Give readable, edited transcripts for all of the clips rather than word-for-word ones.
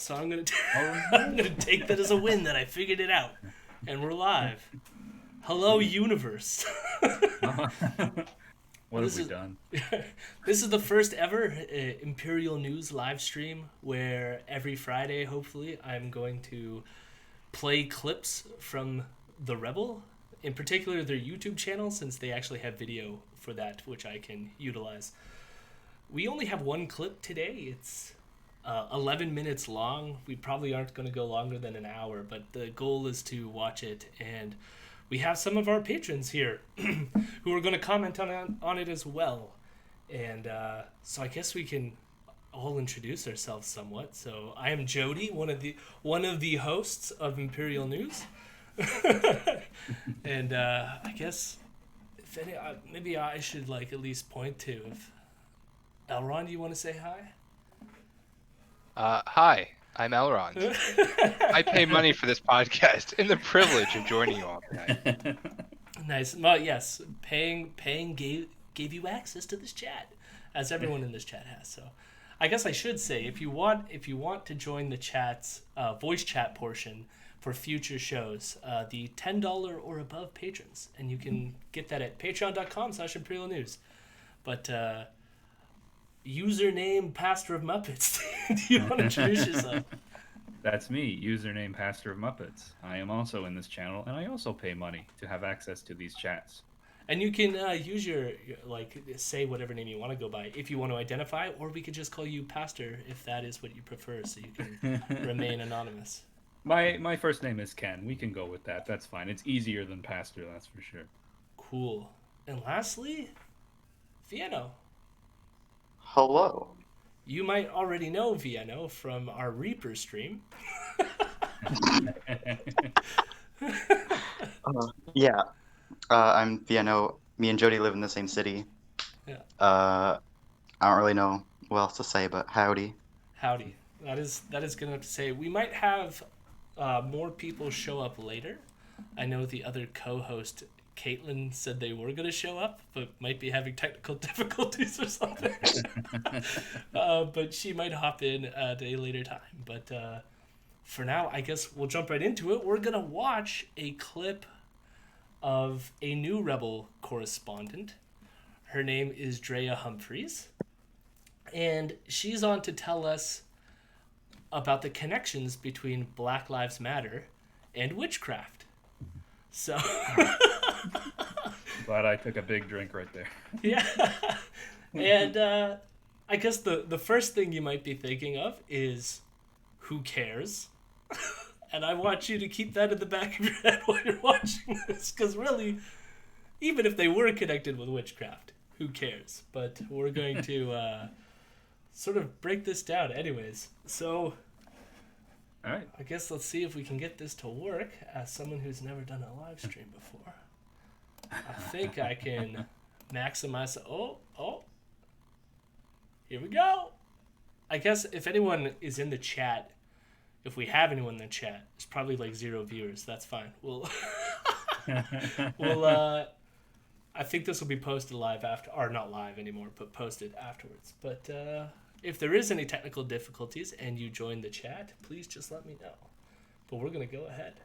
so I'm gonna take that as a win that I figured it out, and we're live. Hello, universe. What have we done? This is the first ever Imperial News live stream where every Friday, hopefully, I'm going to play clips from the Rebel, in particular their YouTube channel, since they actually have video for that, which I can utilize. We only have one clip today. It's 11 minutes long. We probably aren't going to go longer than an hour, but the goal is to watch it, and we have some of our patrons here who are going to comment on it as well. And so I guess we can all introduce ourselves somewhat. So I am Jody, one of the hosts of Imperial News. And I guess if any, maybe I should at least point to if Elron, do you want to say hi? Hi, I'm Elrond. I pay money for this podcast and the privilege of joining you all tonight. Nice. Well, yes, paying gave you access to this chat, as everyone in this chat has. So, I guess I should say, if you want to join the chat's voice chat portion for future shows, the $10 or above patrons, and you can get that at patreon.com/Imperial News. But username Pastor of Muppets. Do you want to introduce yourself? That's me, username Pastor of Muppets. I am also in this channel, and I also pay money to have access to these chats. And you can use your say whatever name you want to go by if you want to identify, or we could just call you Pastor if that is what you prefer, so you can remain anonymous. My first name is Ken. We can go with that. That's fine. It's easier than Pastor, that's for sure. Cool. And lastly, Viano. Hello. You might already know Viano from our Reaper stream. Yeah. I'm Viano. Me and Jody live in the same city. Yeah. I don't really know what else to say, but howdy. Howdy. That is good enough to say. We might have more people show up later. I know the other co-host, Caitlin, said they were going to show up, but might be having technical difficulties or something. But she might hop in at a later time. But for now, I guess we'll jump right into it. We're going to watch a clip of a new Rebel correspondent. Her name is Drea Humphreys. And she's on to tell us about the connections between Black Lives Matter and witchcraft. So... Glad I took a big drink right there. Yeah. And I guess the first thing you might be thinking of is, who cares? And I want you to keep that in the back of your head while you're watching this, because really, even if they were connected with witchcraft, who cares? But we're going to sort of break this down anyways. So, all right. I guess let's see if we can get this to work as someone who's never done a live stream before. I think I can maximize... Oh. Here we go. I guess if anyone is in the chat, if we have anyone in the chat, it's probably 0 viewers. That's fine. We'll I think this will be posted live after, or not live anymore, but posted afterwards. But if there is any technical difficulties and you join the chat, please just let me know. But we're going to go ahead.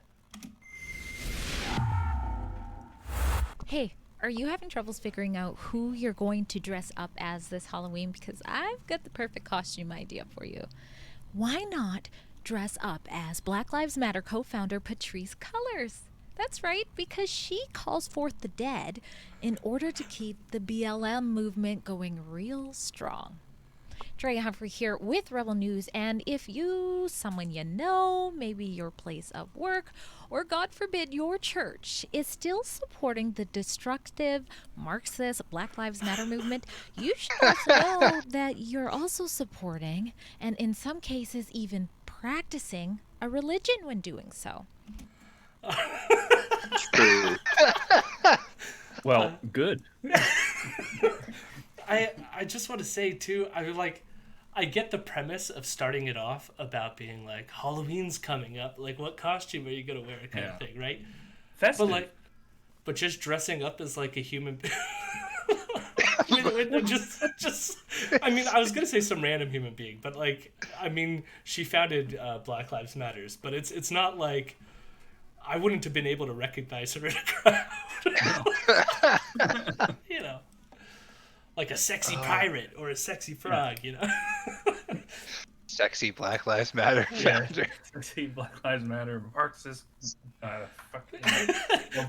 Hey, are you having troubles figuring out who you're going to dress up as this Halloween? Because I've got the perfect costume idea for you. Why not dress up as Black Lives Matter co-founder Patrisse Cullors? That's right, because she calls forth the dead in order to keep the BLM movement going real strong. Drea Humphrey here with Rebel News, and if you, someone you know, maybe your place of work, or God forbid your church is still supporting the destructive Marxist Black Lives Matter movement, you should also know that you're also supporting, and in some cases even practicing, a religion when doing so. True. Well, good. I just want to say too, I get the premise of starting it off about being Halloween's coming up, what costume are you gonna wear, kind of thing, right? Festive. But just dressing up as a human. Just, I mean, I was gonna say some random human being, but like, I mean, she founded Black Lives Matters, but it's not like I wouldn't have been able to recognize her in a crowd. You know, like a sexy pirate or a sexy frog. You know. Sexy Black Lives Matter founder. See, Black Lives Matter, Marxist, fucking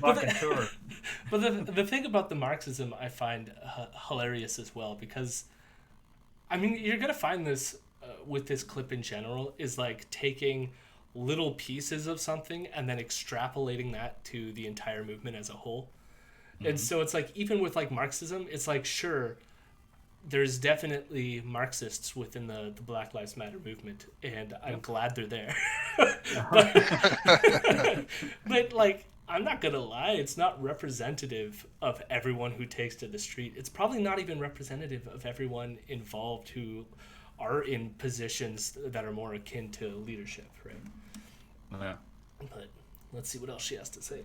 But the thing about the Marxism I find hilarious as well, because I mean, you're gonna find this with this clip in general is like taking little pieces of something and then extrapolating that to the entire movement as a whole. And so it's like, even with like Marxism, it's like, sure, there's definitely Marxists within the Black Lives Matter movement, and I'm glad they're there. but like, I'm not gonna lie, it's not representative of everyone who takes to the street. It's probably not even representative of everyone involved who are in positions that are more akin to leadership, right? Yeah. But let's see what else she has to say.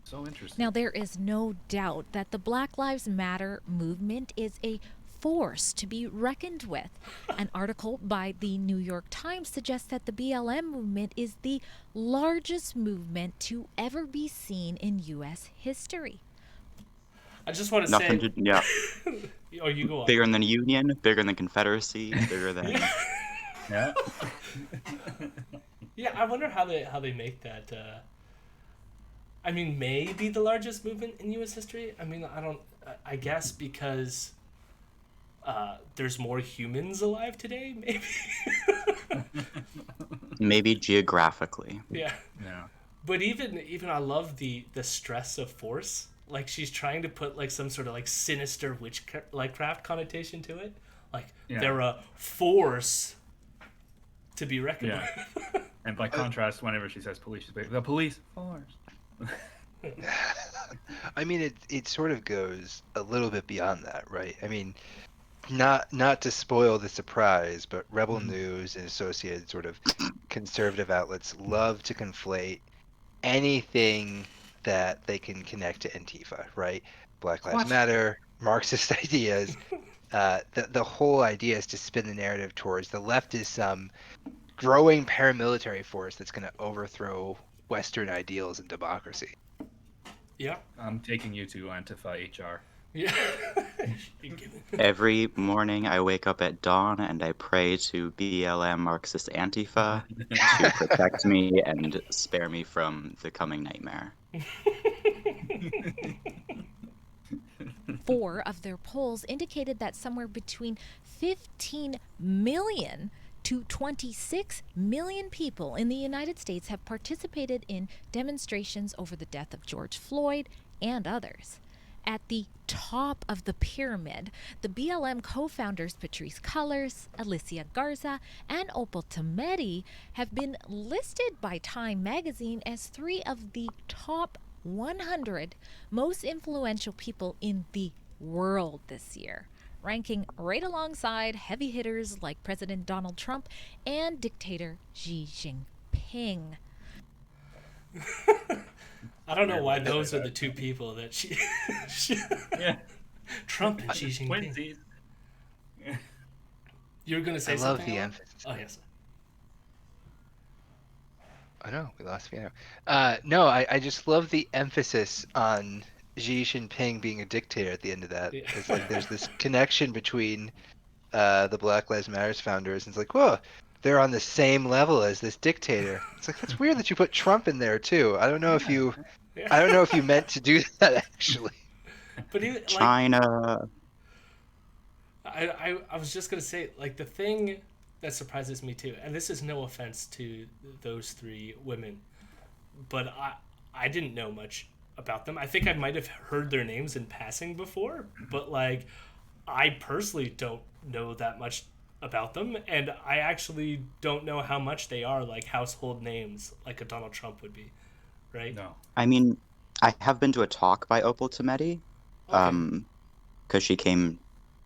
So interesting. Now, there is no doubt that the Black Lives Matter movement is a force to be reckoned with. An article by the New York Times suggests that the BLM movement is the largest movement to ever be seen in U.S. history. I just want to Nothing say... to, yeah. Oh, you go on. Bigger than the Union, bigger than Confederacy, bigger than... Yeah. Yeah, I wonder how they make that. I mean, maybe the largest movement in U.S. history. I mean, I guess because there's more humans alive today. Maybe. Maybe geographically. Yeah. Yeah. But even I love the stress of force. Like, she's trying to put like some sort of like sinister witchcraft connotation to it. Like, they're a force to be reckoned with. And by contrast, whenever she says police, she's like, the police force. I mean, it sort of goes a little bit beyond that, right? I mean, not to spoil the surprise, but Rebel News and associated sort of conservative outlets love to conflate anything that they can connect to Antifa, right? Black Lives Matter, Marxist ideas. The whole idea is to spin the narrative towards the left is some growing paramilitary force that's going to overthrow Western ideals and democracy. Yeah. I'm taking you to Antifa HR. Yeah. Every morning I wake up at dawn and I pray to BLM Marxist Antifa to protect me and spare me from the coming nightmare. 4 of their polls indicated that somewhere between 15 million to 26 million people in the United States have participated in demonstrations over the death of George Floyd and others. At the top of the pyramid, the BLM co-founders Patrisse Cullors, Alicia Garza, and Opal Tometi have been listed by Time magazine as 3 of the top 100 most influential people in the world this year, ranking right alongside heavy hitters like President Donald Trump and dictator Xi Jinping. I don't know why those are the 2 people that she Yeah. Trump and Xi Jinping. Twinsies. You were going to say I love something? the Alan? emphasis. Oh, yes. I know, we lost Piano. No, I just love the emphasis on Xi Jinping being a dictator at the end of that. Yeah. It's like there's this connection between the Black Lives Matter founders, and it's like, whoa, they're on the same level as this dictator. It's like, that's weird that you put Trump in there too. I don't know if you meant to do that actually. But even, like, China. I was just gonna say, like, the thing that surprises me too, and this is no offense to those 3 women, but I didn't know much about them. I think I might have heard their names in passing before, but like, I personally don't know that much about them, and I actually don't know how much they are like household names like a Donald Trump would be, right? No. I mean, I have been to a talk by Opal Tometi, because she came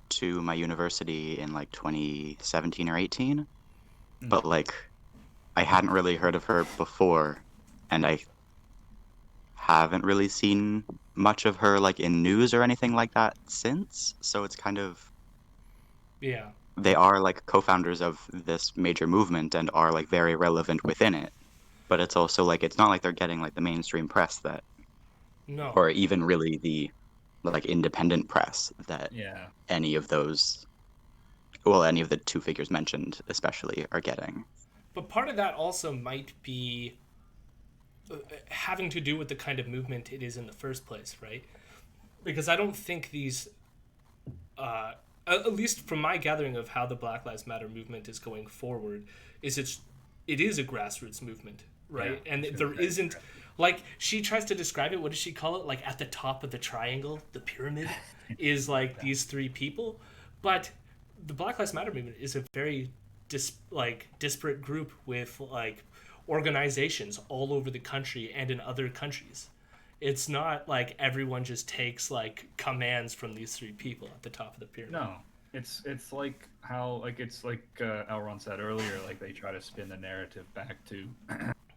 to my university in like 2017 or 18, but like I hadn't really heard of her before, and I haven't really seen much of her like in news or anything like that since, so it's kind of Yeah. they are like co-founders of this major movement and are like very relevant within it. But it's also like it's not like they're getting like the mainstream press that, No. or even really the like independent press that Yeah. any of those, well, any of the two figures mentioned especially are getting. But part of that also might be having to do with the kind of movement it is in the first place, right? Because I don't think these, at least from my gathering of how the Black Lives Matter movement is going forward, it is a grassroots movement, right? Yeah, And there isn't, like, she tries to describe it. What does she call it? Like, at the top of the triangle, the pyramid, is like these three people, but the Black Lives Matter movement is a very disparate group with like organizations all over the country and in other countries. It's not like everyone just takes like commands from these three people at the top of the pyramid. No, it's like how like it's like Elron said earlier. Like they try to spin the narrative back to.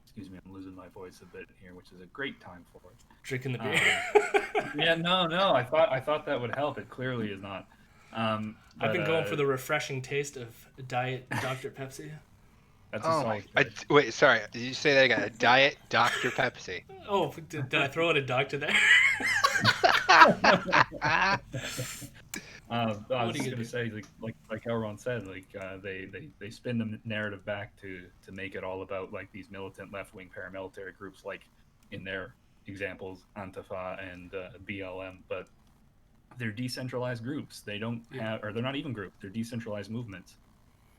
Excuse me, I'm losing my voice a bit here, which is a great time for it. Drinking the beer. Yeah, no. I thought that would help. It clearly is not. I've been going for the refreshing taste of Diet Dr. Pepsi. That's a Oh solid my! choice. Wait, sorry. Did you say that I got a Diet Dr. Pepsi? Oh, did I throw in a doctor there? I was What are you just gonna gonna do? say, like Elron said, they spin the narrative back to make it all about like these militant left wing paramilitary groups, like in their examples, Antifa and BLM, but they're decentralized groups. They don't have, or they're not even groups. They're decentralized movements.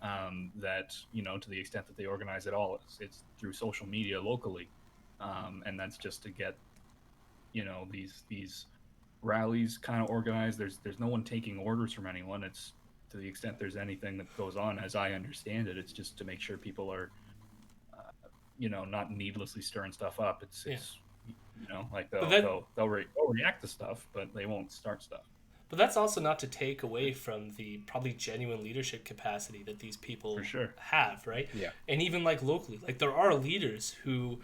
That to the extent that they organize at all, it's through social media locally, and that's just to get these rallies kind of organized. There's no one taking orders from anyone. It's to the extent there's anything that goes on, as I understand it, it's just to make sure people are not needlessly stirring stuff up. It's like they'll react to stuff, but they won't start stuff. But that's also not to take away from the probably genuine leadership capacity that these people For sure. have, right? Yeah. And even like locally, like there are leaders who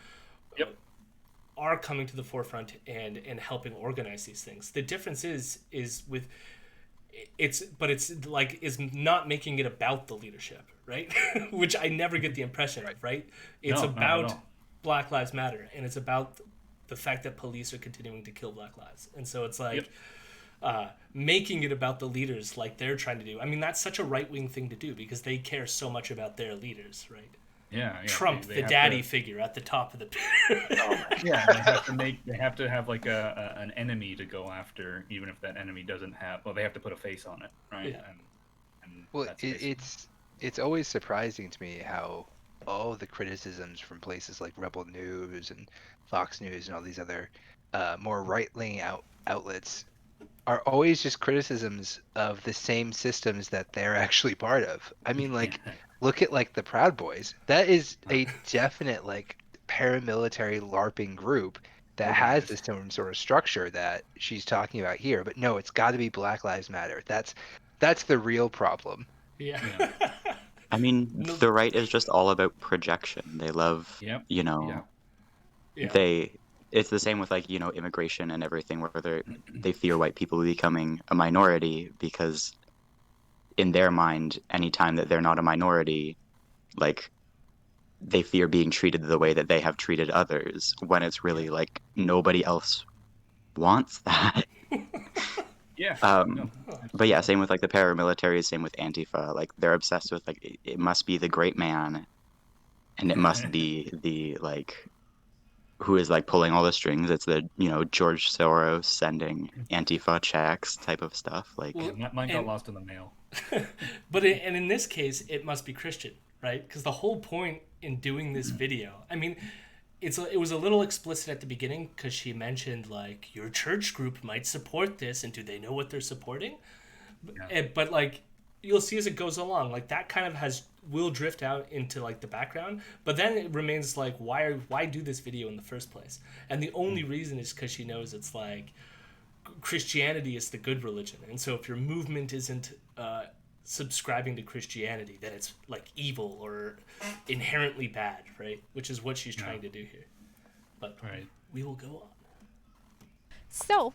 are coming to the forefront and helping organize these things. The difference is with it's not making it about the leadership, right? Which I never get the impression of, right? It's No, not at about all. Black Lives Matter, and it's about the fact that police are continuing to kill Black lives. And so it's like making it about the leaders like they're trying to do. I mean, that's such a right-wing thing to do because they care so much about their leaders, right? Yeah. Trump, they the have daddy to- figure at the top of the Yeah, they have to have like an enemy to go after, even if that enemy doesn't have. Well, they have to put a face on it, right? Yeah. And Well, that's basically- it's always surprising to me how all the criticisms from places like Rebel News and Fox News and all these other more right-leaning outlets are always just criticisms of the same systems that they're actually part of. I mean, like, look at like the Proud Boys. That is a definite like paramilitary LARPing group that has Organized. the same sort of structure that she's talking about here. But no, it's got to be Black Lives Matter. That's the real problem. Yeah. I mean, No- the right is just all about projection. They love, Yep. Yeah. it's the same with like, immigration and everything where they fear white people becoming a minority because in their mind, anytime that they're not a minority, like they fear being treated the way that they have treated others when it's really like nobody else wants that. Yeah. Um, But yeah, same with like the paramilitary, same with Antifa. Like they're obsessed with like it must be the great man, and it must be the like who is like pulling all the strings. It's the George Soros sending Antifa checks type of stuff. Like Well, Mine got and- lost in the mail. and in this case, it must be Christian, right? Because the whole point in doing this video, I mean, it was a little explicit at the beginning because she mentioned like your church group might support this, and do they know what they're supporting? But like you'll see as it goes along, like that kind of will drift out into like the background, but then it remains like why do this video in the first place? And the only reason is because she knows it's like Christianity is the good religion, and so if your movement isn't subscribing to Christianity, then it's like evil or inherently bad, right? Which is what she's trying to do here. But Right. we will go on. So,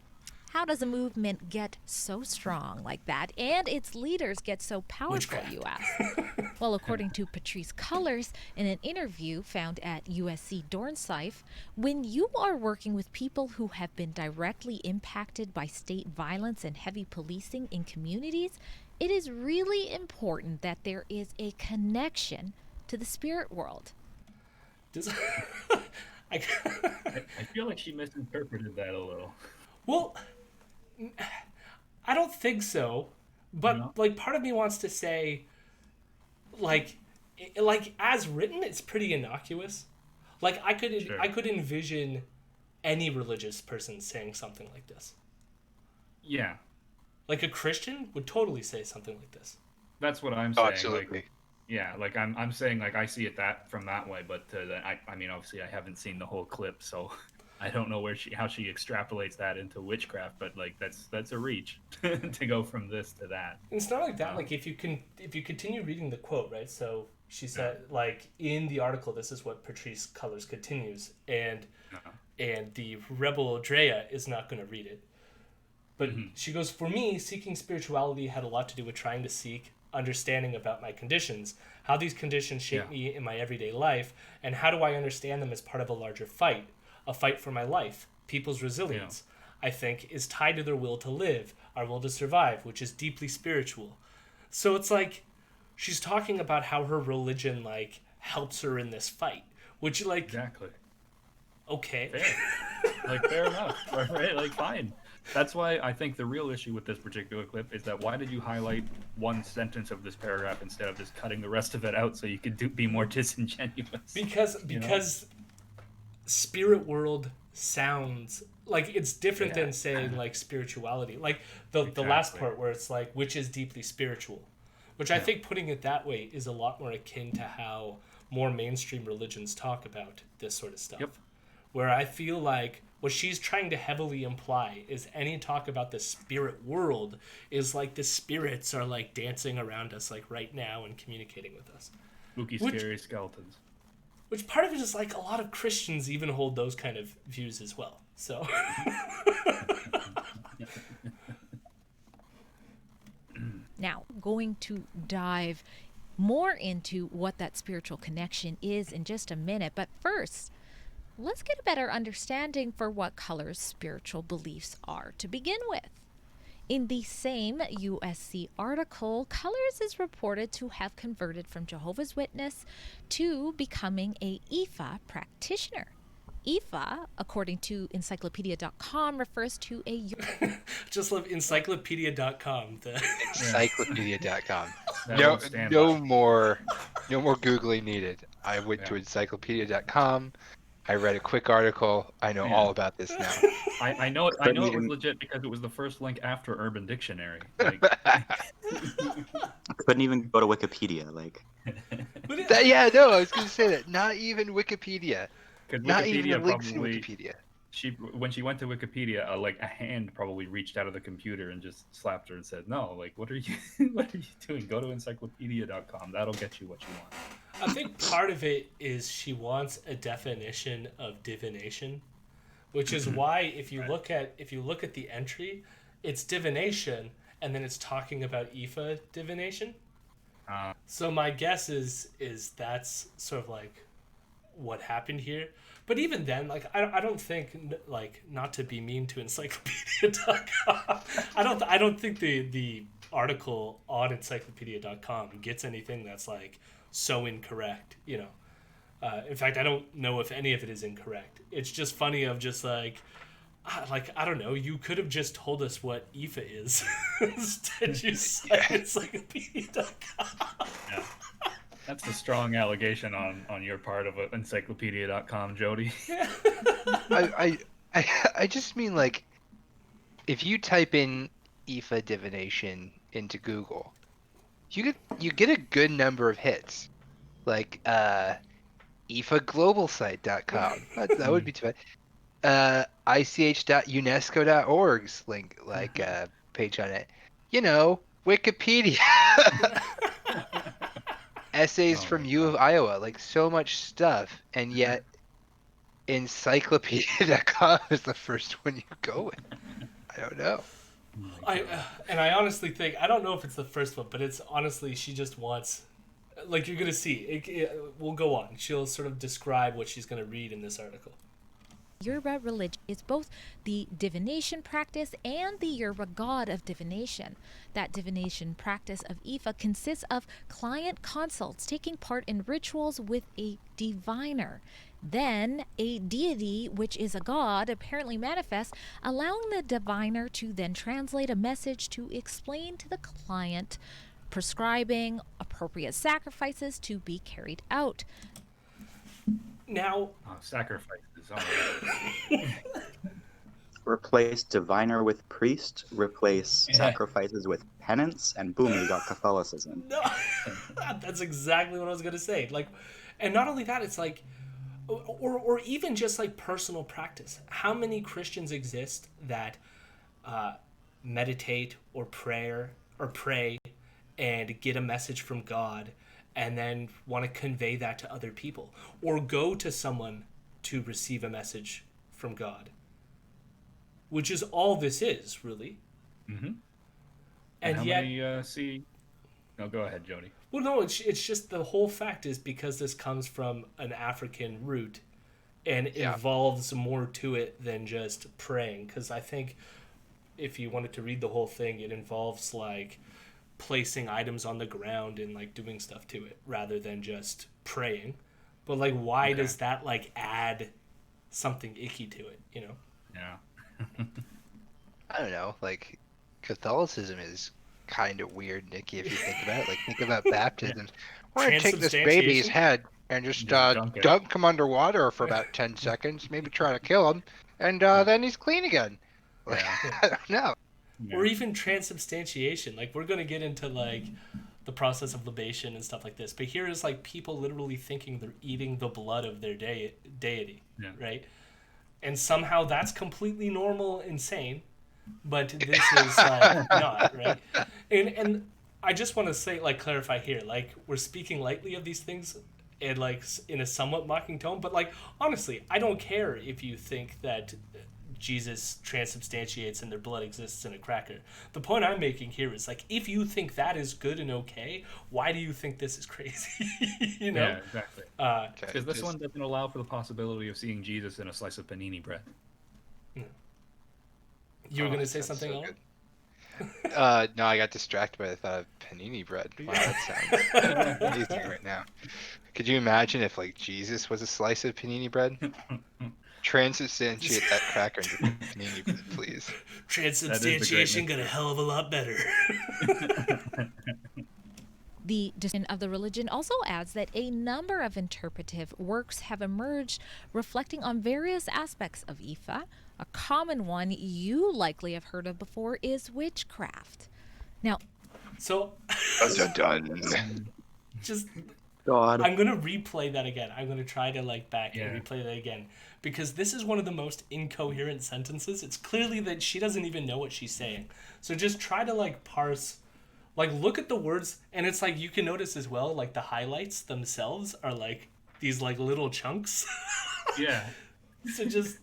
how does a movement get so strong like that and its leaders get so powerful, Witchcraft. you ask? Well, according to Patrice Cullors, in an interview found at USC Dornsife, when you are working with people who have been directly impacted by state violence and heavy policing in communities, it is really important that there is a connection to the spirit world. Does- I feel like she misinterpreted that a little. Well, I don't think so, but No? like part of me wants to say, like, like as written, it's pretty innocuous. Like I could envision any religious person saying something like this. Yeah, Like a Christian would totally say something like this. that's what I'm Oh, saying. absolutely. Like, yeah, like I'm saying, like I see it from that way, but I mean, obviously, I haven't seen the whole clip, so I don't know how she extrapolates that into witchcraft. But like that's a reach to go from this to that. And it's not like that. Like if you continue reading the quote, right? So she said, like in the article, this is what Patrice Cullors continues, and the rebel Drea is not going to read it. But she goes, for me, seeking spirituality had a lot to do with trying to seek understanding about my conditions, how these conditions shape me in my everyday life, and how do I understand them as part of a larger fight, a fight for my life. People's resilience, I think, is tied to their will to live, our will to survive, which is deeply spiritual. So it's like she's talking about how her religion like helps her in this fight, which like Exactly. okay. Fair. Like fair enough, right? Like fine. That's why I think the real issue with this particular clip is that why did you highlight one sentence of this paragraph instead of just cutting the rest of it out so you could be more disingenuous? Because spirit world sounds like it's different than saying like spirituality. Like the last part where it's like which is deeply spiritual, which I think putting it that way is a lot more akin to how more mainstream religions talk about this sort of stuff. Yep. Where I feel like what she's trying to heavily imply is any talk about the spirit world is like the spirits are like dancing around us like right now and communicating with us. Spooky, scary skeletons. Which part of it is like a lot of Christians even hold those kind of views as well. So Now, going to dive more into what that spiritual connection is in just a minute, but first, let's get a better understanding for what Cullors' spiritual beliefs are to begin with. In the same USC article, Cullors is reported to have converted from Jehovah's Witness to becoming a Ifa practitioner. Ifa, according to encyclopedia.com, refers to a... just love encyclopedia.com. Encyclopedia.com. That No, won't stand no by. more Googling needed. I went to encyclopedia.com. I read a quick article. I know all about this now. I know it was legit because it was the first link after Urban Dictionary. Like, Couldn't even go to Wikipedia. Like, I was going to say that. Not even Wikipedia. because Not even the Wikipedia links in probably Wikipedia. when she went to Wikipedia, a hand probably reached out of the computer and just slapped her and said, "No, like what are you doing? Go to encyclopedia.com. That'll get you what you want." I think part of it is she wants a definition of divination, which is why if you look at the entry, it's divination and then it's talking about Ifa divination. So my guess is that's sort of like what happened here. But even then, like I don't think, like, not to be mean to encyclopedia.com, I don't think the article on encyclopedia.com gets anything that's like so incorrect, you know. In fact, I don't know if any of it is incorrect. It's just funny of just like I don't know, you could have just told us what Ifa is. Instead you cite encyclopedia.com. Yeah. That's a strong allegation on your part of encyclopedia.com, Jody. I just mean, like, if you type in Ifa divination into Google, you get a good number of hits. Like ifaglobalsite.com. That would be too bad. ich.unesco.org's link, like page on it. You know, Wikipedia. Essays from U of Iowa, like so much stuff, and yet encyclopedia.com is the first one you go with. I don't know. I honestly think, I don't know if it's the first one, but it's honestly, she just wants, like, you're gonna see we'll go on. She'll sort of describe what she's gonna read in this article. Yoruba religion is both the divination practice and the Yoruba god of divination. That divination practice of Ifa consists of client consults taking part in rituals with a diviner. Then a deity, which is a god, apparently manifests, allowing the diviner to then translate a message to explain to the client, prescribing appropriate sacrifices to be carried out. Now, sacrifices. All right. Replace diviner with priest, replace sacrifices with penance, and boom, you got Catholicism. no, that's exactly what I was gonna say. Like, and not only that, it's like, or even just like personal practice. How many Christians exist that meditate or pray and get a message from God and then want to convey that to other people, or go to someone to receive a message from God, which is all this is, really. Mm-hmm. And how yet, many see? No, go ahead, Jody. well, no, it's just the whole fact is because this comes from an African root, and involves more to it than just praying. Because I think if you wanted to read the whole thing, it involves like placing items on the ground and like doing stuff to it rather than just praying. But like, why does that like add something icky to it, you know? Yeah. I don't know. Like, Catholicism is kind of weird, Nikki, if you think about it. Like, think about baptism. We're going to take this baby's head and just dunk him underwater for about 10 seconds, maybe try to kill him, and then he's clean again. Like, I don't know. Yeah. Or even transubstantiation. Like, we're going to get into like the process of libation and stuff like this, but here is like people literally thinking they're eating the blood of their deity, right? And somehow that's completely normal, insane, but this is like not, right? And I just want to say, like, clarify here, like, we're speaking lightly of these things and like in a somewhat mocking tone, but like, honestly, I don't care if you think that Jesus transubstantiates and their blood exists in a cracker. The point I'm making here is like, if you think that is good and okay, why do you think this is crazy? You know? Yeah, exactly. Because this one doesn't allow for the possibility of seeing Jesus in a slice of panini bread. You were going to say something else? No, I got distracted by the thought of panini bread. Wow, that sounds amazing right now. Could you imagine if like Jesus was a slice of panini bread? Transubstantiate that cracker into panini bread, please. Transubstantiation got a hell of a lot better. The description of the religion also adds that a number of interpretive works have emerged reflecting on various aspects of Ifa. A common one you likely have heard of before is witchcraft. Now, so just God. I'm gonna replay that again. I'm gonna try to like back and replay that again, because this is one of the most incoherent sentences. It's clearly that she doesn't even know what she's saying. So just try to like parse, like look at the words, and it's like you can notice as well, like the highlights themselves are like these like little chunks. Yeah. So just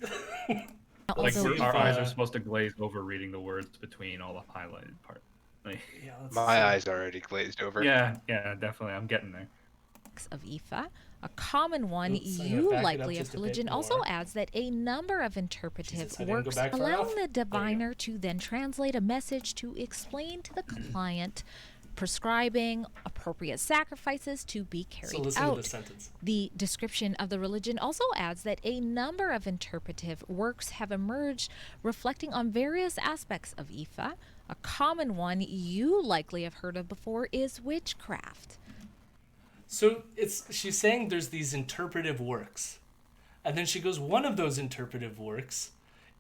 like our eyes are supposed to glaze over reading the words between all the highlighted part. Like, my eyes already glazed over. Yeah, definitely. I'm getting there. Of Ifa. A common one you likely have religion also adds that a number of interpretive works allowing the diviner to then translate a message to explain to the client, prescribing appropriate sacrifices to be carried out. The description of the religion also adds that a number of interpretive works have emerged reflecting on various aspects of Ifa. A common one you likely have heard of before is witchcraft. So she's saying there's these interpretive works, and then she goes, one of those interpretive works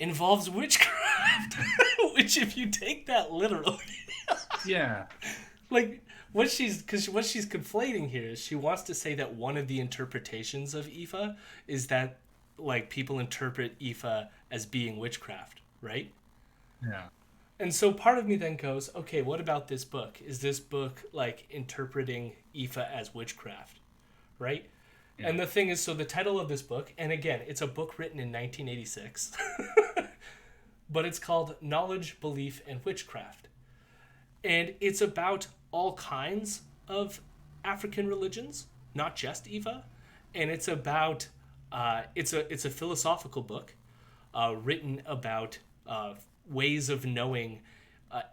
involves witchcraft, which if you take that literally, like what she's conflating here is she wants to say that one of the interpretations of Ifa is that like people interpret Ifa as being witchcraft, right? Yeah. And so part of me then goes, okay, what about this book? Is this book like interpreting Ifa as witchcraft, right? Yeah. And the thing is, so the title of this book, and again, it's a book written in 1986, but it's called Knowledge, Belief, and Witchcraft. And it's about all kinds of African religions, not just Eva. And it's about, it's a philosophical book written about ways of knowing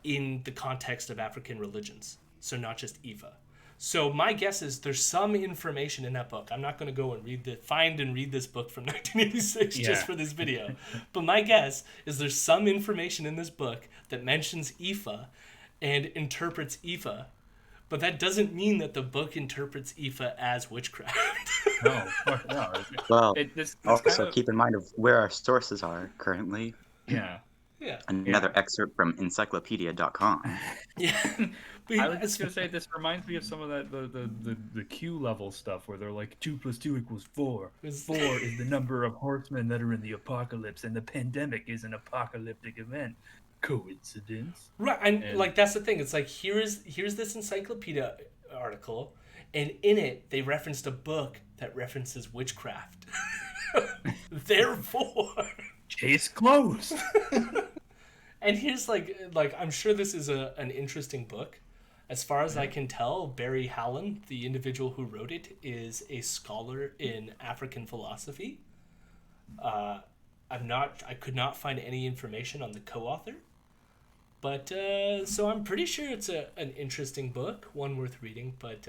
in the context of African religions. So not just Eva. So my guess is there's some information in that book. I'm not going to go and find and read this book from 1986 just for this video. But my guess is there's some information in this book that mentions Ifa and interprets Ifa. But that doesn't mean that the book interprets Ifa as witchcraft. No, no. Well, This also kind of, keep in mind of where our sources are currently. yeah. Yeah. Another excerpt from encyclopedia.com. Yeah. But I was just gonna say this reminds me of some of that the Q level stuff where they're like 2 + 2 = 4. 4 is the number of horsemen that are in the apocalypse, and the pandemic is an apocalyptic event. Coincidence? Right, and like that's the thing. It's like here's this encyclopedia article, and in it they referenced a book that references witchcraft. Therefore, case closed. and here's like I'm sure this is an interesting book. As far as I can tell, Barry Hallen, the individual who wrote it, is a scholar in African philosophy. I could not find any information on the co-author. But, so I'm pretty sure it's an interesting book, one worth reading, but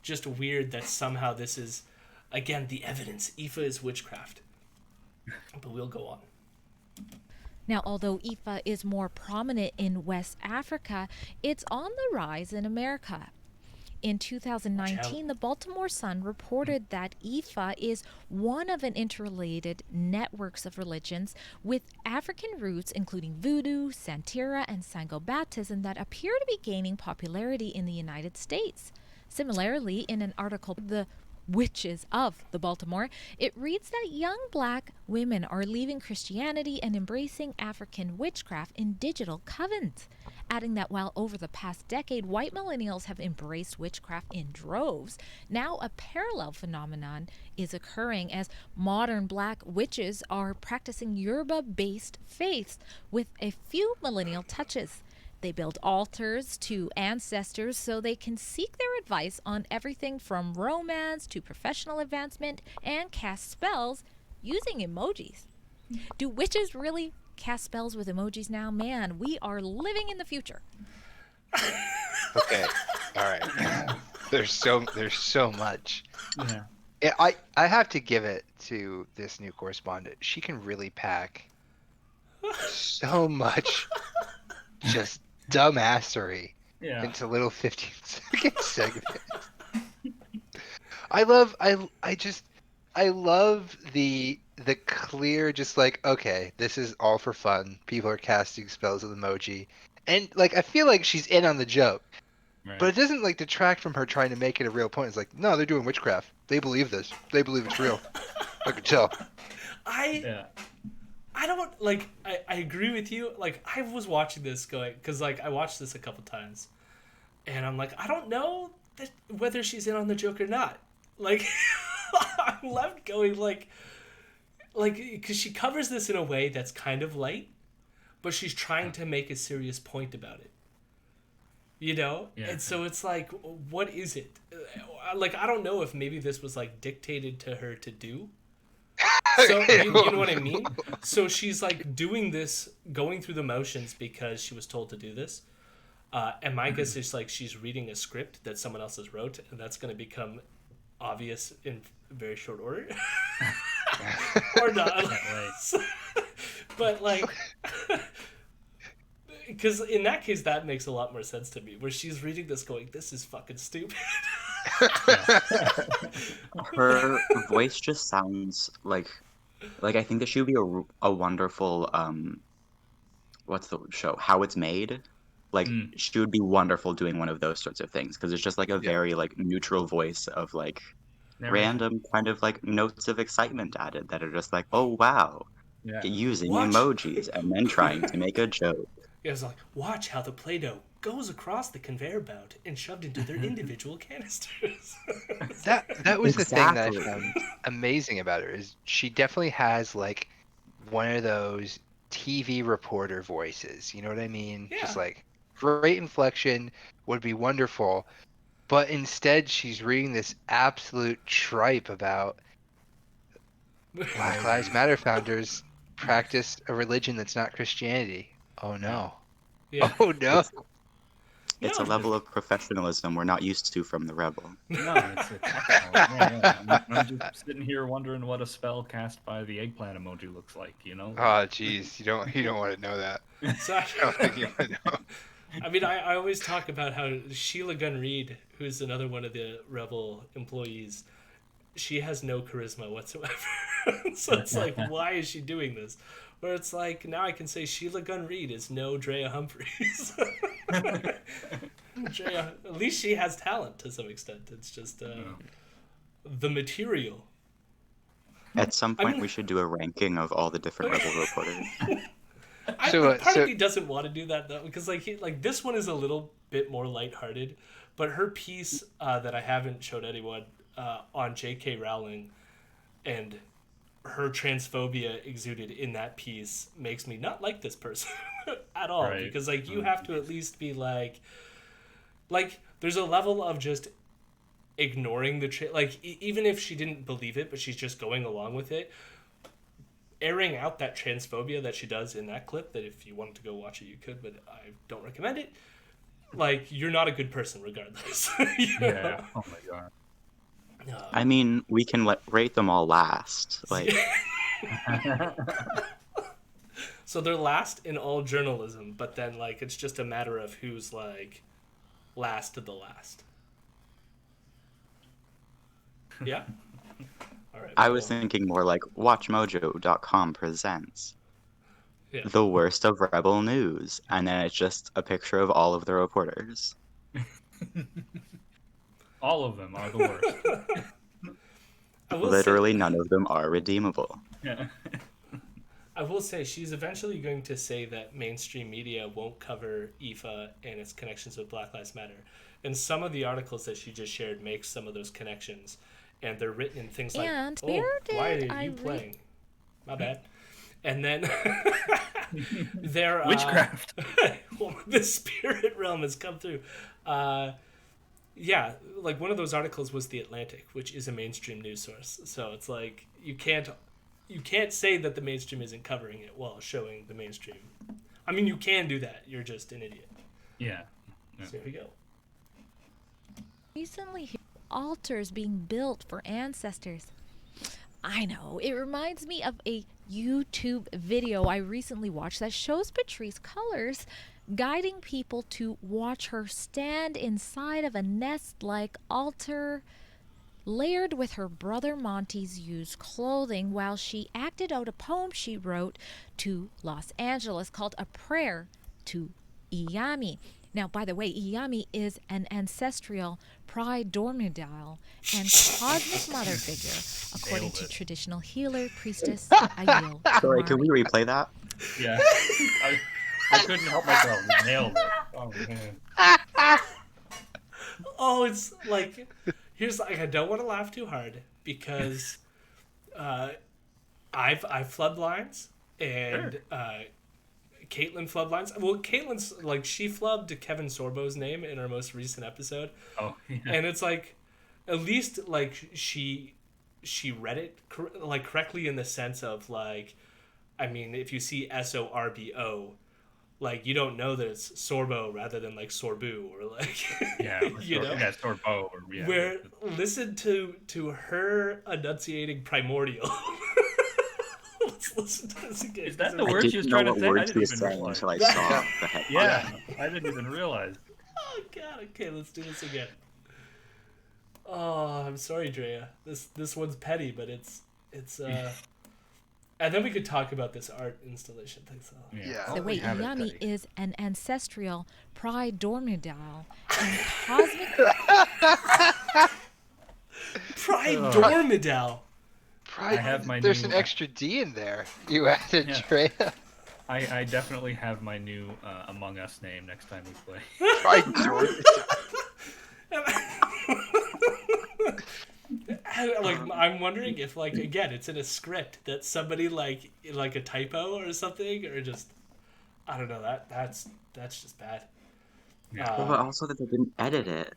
just weird that somehow this is, again, the evidence. Ifa is witchcraft. But we'll go on. Now, although Ifa is more prominent in West Africa, it's on the rise in America. In 2019, the Baltimore Sun reported that Ifa is one of an interrelated networks of religions with African roots, including Voodoo, Santeria, and Sango baptism, that appear to be gaining popularity in the United States. Similarly, in an article, The Witches of the Baltimore, it reads that young black women are leaving Christianity and embracing African witchcraft in digital covens, adding that while over the past decade white millennials have embraced witchcraft in droves, now a parallel phenomenon is occurring as modern black witches are practicing Yoruba-based faiths with a few millennial touches. They build altars to ancestors so they can seek their advice on everything from romance to professional advancement and cast spells using emojis. Do witches really cast spells with emojis now? Man, we are living in the future. Okay, all right. There's so much. Yeah. I have to give it to this new correspondent. She can really pack so much just dumbassery into little 15-second segments. I love the clear, just like, okay, this is all for fun. People are casting spells with emoji, and like I feel like she's in on the joke, but it doesn't like detract from her trying to make it a real point. It's like, no, they're doing witchcraft. They believe this. They believe it's real. I can tell. I don't, like, I agree with you. Like, I was watching this going, because, like, I watched this a couple times, and I'm like, I don't know whether she's in on the joke or not. Like, I'm left going, like, because she covers this in a way that's kind of light, but she's trying to make a serious point about it. You know? Yeah. And so it's like, what is it? Like, I don't know if maybe this was, like, dictated to her to do. So, you know what I mean? So she's like doing this, going through the motions because she was told to do this. And my guess is like she's reading a script that someone else has wrote, and that's going to become obvious in very short order. Or not. But like, because in that case, that makes a lot more sense to me, where she's reading this going, this is fucking stupid. Her voice just sounds like I think that she would be a wonderful what's the show, How It's Made, like she would be wonderful doing one of those sorts of things, because it's just like a very like neutral voice of like random kind of like notes of excitement added that are just like, oh wow, using emojis and then trying to make a joke. It was like, watch how the Play-Doh goes across the conveyor belt and shoved into their individual canisters. That was the thing that I Exactly. found amazing about her is she definitely has like one of those TV reporter voices. You know what I mean? Yeah. Just like great inflection would be wonderful, but instead she's reading this absolute tripe about Black Lives Matter founders practice a religion that's not Christianity. Oh no. Yeah. Oh no. It's a No. level of professionalism we're not used to from the Rebel. No, it's excellent. Yeah. I'm just sitting here wondering what a spell cast by the eggplant emoji looks like. Oh jeez, you don't want to know that. So I don't think you want to know. I mean, I always talk about how Sheila Gunn Reid, who's another one of the Rebel employees, she has no charisma whatsoever. So it's like, why is she doing this? Where it's like, now I can say Sheila Gunn Reid is no Drea Humphreys. Drea, at least she has talent to some extent. It's just the material. At some point, mean- we should do a ranking of all the different Rebel reporters. Part of me doesn't want to do that though, because like this one is a little bit more lighthearted, but her piece that I haven't showed anyone on J.K. Rowling and her transphobia exuded in that piece makes me not like this person at all. Right. Because like you have to at least be like there's a level of just ignoring the even if she didn't believe it, but she's just going along with it. Airing out that transphobia that she does in that clip, that if you wanted to go watch it, you could, but I don't recommend it. Like, you're not a good person regardless. Yeah. Oh my god. I mean, we can rate them all last. Like, So they're last in all journalism, but then, like, it's just a matter of who's, like, last to the last. Yeah? All right. I was thinking more like WatchMojo.com presents Yeah. the worst of Rebel news, and then it's just a picture of all of the reporters. All of them are the worst. I will Literally, none of them are redeemable. Yeah. I will say she's eventually going to say that mainstream media won't cover IFA and its connections with Black Lives Matter. And some of the articles that she just shared make some of those connections. And they're written in things like, And oh, where why did are I you read- playing? My bad. And then they're... Witchcraft. Well, the spirit realm has come through. Yeah, like one of those articles was The Atlantic, which is a mainstream news source. So it's like, you can't say that the mainstream isn't covering it while showing the mainstream. I mean, you can do that. You're just an idiot. Yeah. So here we go. Recently, altars being built for ancestors. I know, it reminds me of a YouTube video I recently watched that shows Patrice Cullors guiding people to watch her stand inside of a nest-like altar layered with her brother Monty's used clothing while she acted out a poem she wrote to Los Angeles called A Prayer to Iyami. Now, by the way, Iyami is an ancestral primordial and cosmic mother figure, according Nailed to it. traditional healer, priestess Ayil. Sorry, can we replay that? Yeah. I couldn't help myself. Nailed it. Oh man. Oh, it's like, here's like, I don't want to laugh too hard because I've floodlines and Caitlin floodlines. Well, Caitlin's like, she flubbed Kevin Sorbo's name in our most recent episode, Oh yeah. and it's like, at least like she read it correctly in the sense of like, I mean, if you see SORBO, like you don't know that it's Sorbo rather than like Sorbu or like Yeah. you know. Yeah, Sorbo or yeah. Where listen to her enunciating primordial. Let's listen to this again. Is that the I word she was didn't know trying to what say? I word she didn't was even saying realize. until I saw the headline. Yeah, I didn't even realize. Oh god, okay, let's do this again. Oh, I'm sorry, Drea. This one's petty, but it's and then we could talk about this art installation thing. So. Yeah. The way have it, Iyami Teddy. is an ancestral primordial and cosmic Primordial. Pride, I have my there's new- an extra D in there. You added Yeah. Drea. I definitely have my new Among Us name next time we play. Try George. Like, I'm wondering if, like, again, it's in a script that somebody like a typo or something, or just, I don't know, that's just bad. Yeah. Well, but also that they didn't edit it.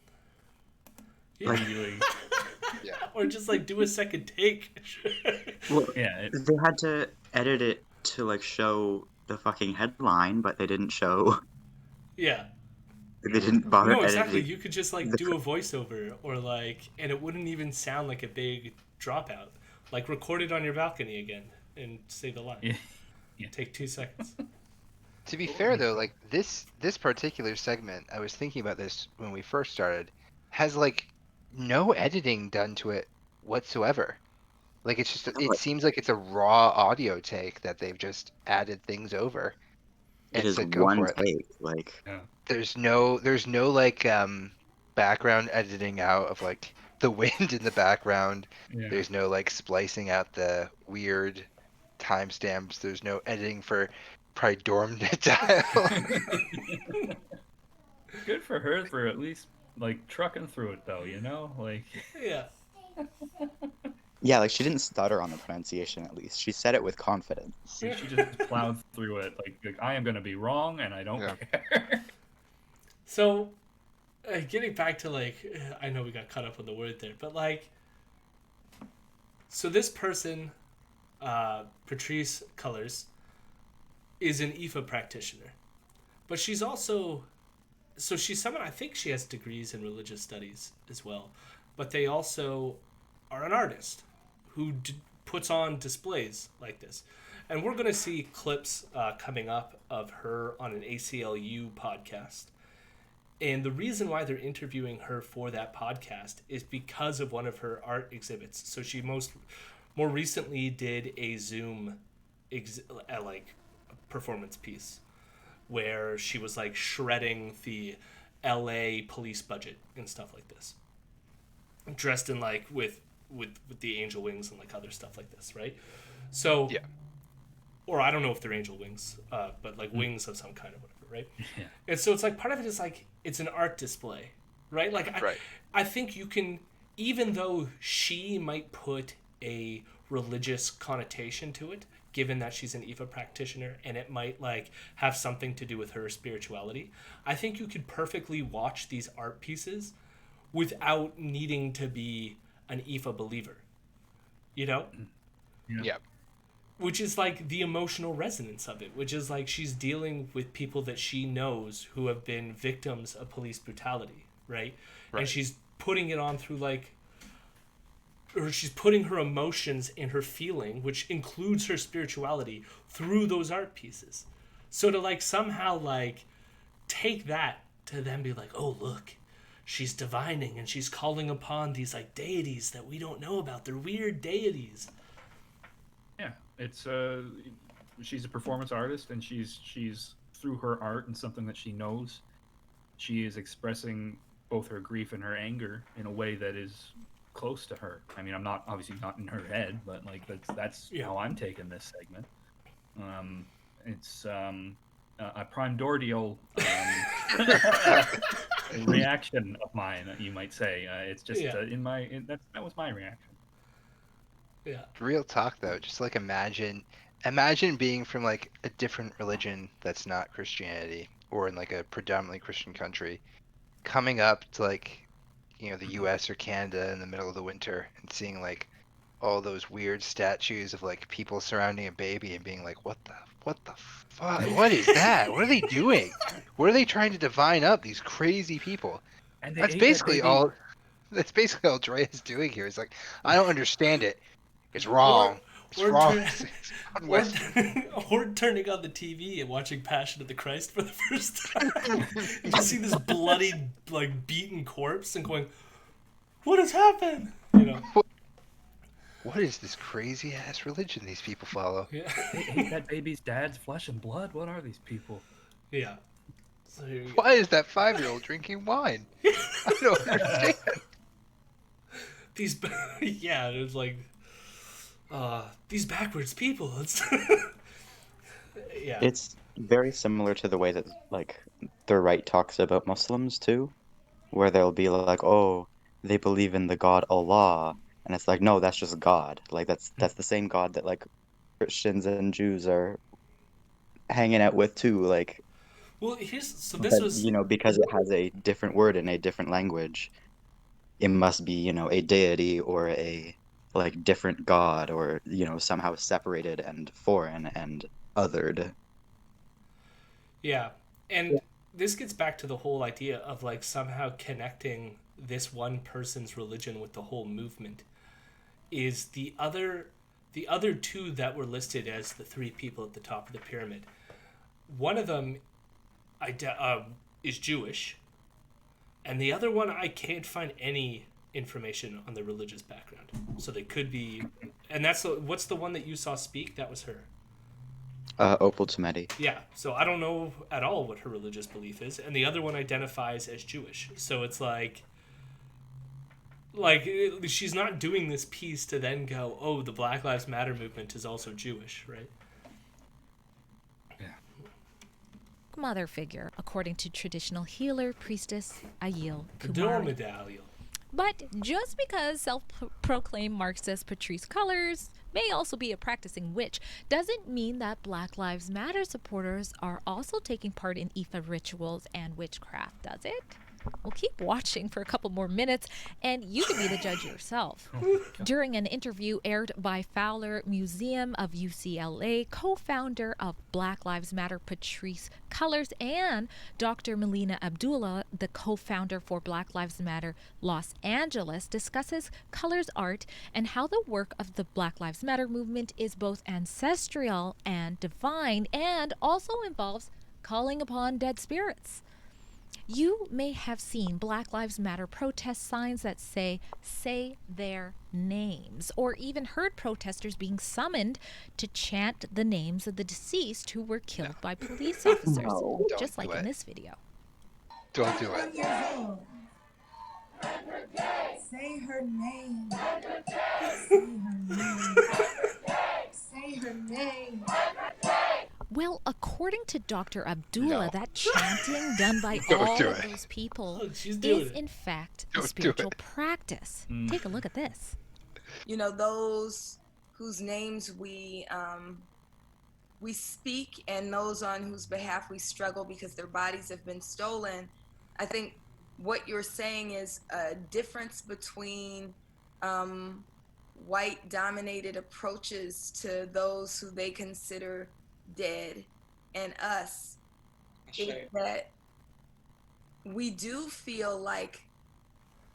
Yeah. Like, Really, Yeah. Or just like do a second take. well, yeah. they had to edit it to like show the fucking headline, but they didn't show. Yeah. They didn't bother No, exactly. editing. You could just like the do a voiceover, or like, and it wouldn't even sound like a big dropout. Like, record it on your balcony again and say the line. Yeah. Yeah. Take 2 seconds. To be fair though, like this particular segment, I was thinking about this when we first started, has like no editing done to it whatsoever. Like it's just No, it seems like it's a raw audio take that they've just added things over It and is said go one for it. take. Like, Yeah. There's no like background editing out of like the wind in the background. Yeah. There's no like splicing out the weird timestamps. There's no editing for Pridormnitile. Good for her for at least like trucking through it though, you know? Like Yeah. yeah, like she didn't stutter on the pronunciation. At least she said it with confidence. she just plowed through it like I am gonna be wrong and I don't Yeah. care. So, getting back to like, I know we got caught up on the word there, but like, so this person, Patrice Cullors, is an IFA practitioner, but she's also, so she's someone, I think she has degrees in religious studies as well, but they also are an artist who puts on displays like this. And we're going to see clips coming up of her on an ACLU podcast. And the reason why they're interviewing her for that podcast is because of one of her art exhibits. So she more recently did a Zoom like performance piece where she was like shredding the LA police budget and stuff like this, dressed in like with the angel wings and like other stuff like this, right? So Yeah. or I don't know if they're angel wings, but like wings of some kind or whatever, right? Yeah. And so it's like part of it is like it's an art display, right? Like Right. I think you can, even though she might put a religious connotation to it, given that she's an IFA practitioner and it might like have something to do with her spirituality, I think you could perfectly watch these art pieces without needing to be an IFA believer, you know? Yeah. Which is like the emotional resonance of it, which is like she's dealing with people that she knows who have been victims of police brutality, right? And she's putting it on through like, or she's putting her emotions and her feeling, which includes her spirituality, through those art pieces. So to like somehow like take that to then be like, oh look, she's divining and she's calling upon these like deities that we don't know about. They're weird deities. Yeah. It's she's a performance artist and she's through her art and something that she knows, she is expressing both her grief and her anger in a way that is close to her. I mean, I'm not obviously not in her head, but like that's how I'm taking this segment. It's a primordial reaction of mine, you might say. It's just that was my reaction. Yeah. Real talk though, just like imagine being from like a different religion that's not Christianity, or in like a predominantly Christian country, coming up to like, you know, the US or Canada in the middle of the winter and seeing like all those weird statues of like people surrounding a baby and being like, what the fuck? What is that? What are they doing? What are they trying to divine up, these crazy people? And That's basically all Drea is doing here. Is like, I don't understand it. It's wrong. It's or wrong. turn- It's unwestern. or turning on the TV and watching Passion of the Christ for the first time. You just see this bloody, like, beaten corpse and going, what has happened? You know? What is this crazy ass religion these people follow? Yeah. They ate that baby's dad's flesh and blood. What are these people? Yeah. So here you go. Why is that 5-year-old drinking wine? I don't understand. These, yeah, it's like, these backwards people. It's Yeah. It's very similar to the way that like the right talks about Muslims too, where they'll be like, "Oh, they believe in the God Allah," and it's like, no, that's just God. Like that's the same God that like Christians and Jews are hanging out with too. Like, Well, this but was because it has a different word in a different language, it must be a deity or a like different God or somehow separated and foreign and othered. yeah. And this gets back to the whole idea of like somehow connecting this one person's religion with the whole movement is the other two that were listed as the three people at the top of the pyramid. One of them is Jewish, and the other one I can't find any information on the religious background. So they could be, and what's the one that you saw speak? That was her. Opal Tometi. Yeah. So I don't know at all what her religious belief is, and the other one identifies as Jewish. So it's like she's not doing this piece to then go, oh, the Black Lives Matter movement is also Jewish, right? Yeah. Mother figure, according to traditional healer priestess Ayil Kumari. Medallion. But just because self-proclaimed Marxist Patrice Cullors may also be a practicing witch doesn't mean that Black Lives Matter supporters are also taking part in Ifa rituals and witchcraft, does it? Well, keep watching for a couple more minutes and you can be the judge yourself. During an interview aired by Fowler Museum of UCLA, co-founder of Black Lives Matter Patrice Cullors and Dr. Melina Abdullah, the co-founder for Black Lives Matter Los Angeles, discusses Cullors' art and how the work of the Black Lives Matter movement is both ancestral and divine and also involves calling upon dead spirits. You may have seen Black Lives Matter protest signs that say their names, or even heard protesters being summoned to chant the names of the deceased who were killed by police officers, No. just Don't like do in it. this video. Don't do it. Say her name. Say her name. Say her name. Well, according to Dr. Abdullah, No. that chanting done by Don't all do of it. those people Oh, she's doing is it. in fact a Don't do spiritual it. practice. Take a look at this. You know, those whose names we speak and those on whose behalf we struggle because their bodies have been stolen. I think what you're saying is a difference between white dominated approaches to those who they consider dead and us is that we do feel like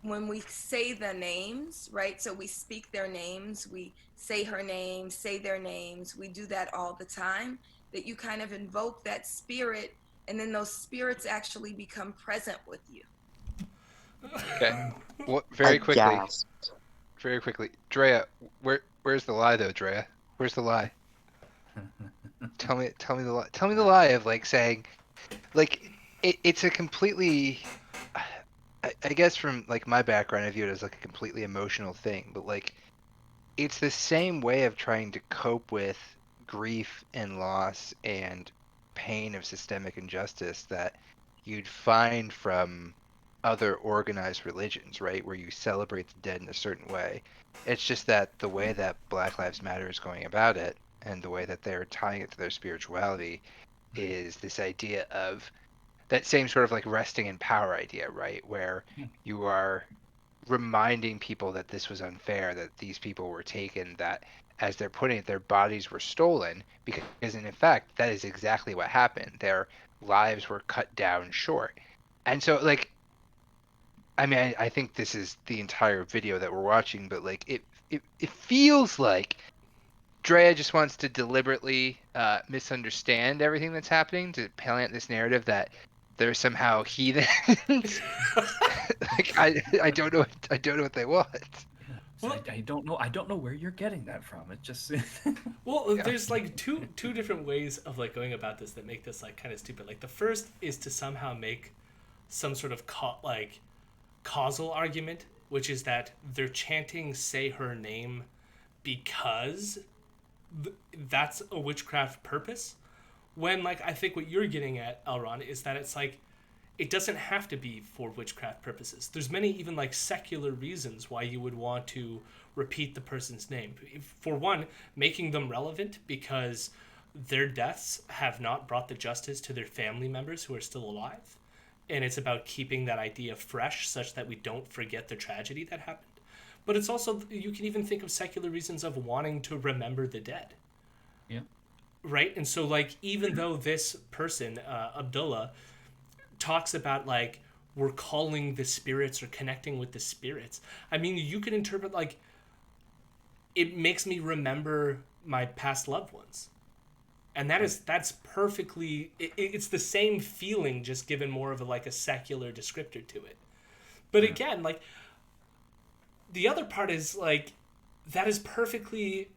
when we say the names, right? So we speak their names, we say her name, say their names, we do that all the time, that you kind of invoke that spirit and then those spirits actually become present with you. Okay. Well, I very quickly, gasped. Drea, where's the lie though, Drea? Where's the lie? Tell me the lie. Tell me the lie of like saying, like it's a completely. I guess from like my background, I view it as like a completely emotional thing, but like it's the same way of trying to cope with grief and loss and pain of systemic injustice that you'd find from other organized religions, right? Where you celebrate the dead in a certain way. It's just that the way that Black Lives Matter is going about it and the way that they're tying it to their spirituality is this idea of that same sort of like resting in power idea, right? Where you are reminding people that this was unfair, that these people were taken, that as they're putting it, their bodies were stolen, because in fact, that is exactly what happened. Their lives were cut down short. And so, like, I mean, I think this is the entire video that we're watching, but like, it feels like Drea just wants to deliberately misunderstand everything that's happening to plant this narrative that they're somehow heathens. Like I don't know what they want. So I don't know. I don't know where you're getting that from. It just Well, Yeah. there's like two different ways of like going about this that make this like kind of stupid. Like the first is to somehow make some sort of causal argument, which is that they're chanting "say her name" because that's a witchcraft purpose. When, like, I think what you're getting at, Elron, is that it's like, it doesn't have to be for witchcraft purposes. There's many even like secular reasons why you would want to repeat the person's name. For one, making them relevant because their deaths have not brought the justice to their family members who are still alive. And it's about keeping that idea fresh such that we don't forget the tragedy that happened. But it's also, you can even think of secular reasons of wanting to remember the dead. Yeah. Right? And so, like, even though this person, Abdullah, talks about, like, we're calling the spirits or connecting with the spirits, I mean, you can interpret, like, it makes me remember my past loved ones. And that's perfectly, it's the same feeling, just given more of a secular descriptor to it. But again, like, the other part is, like, that is perfectly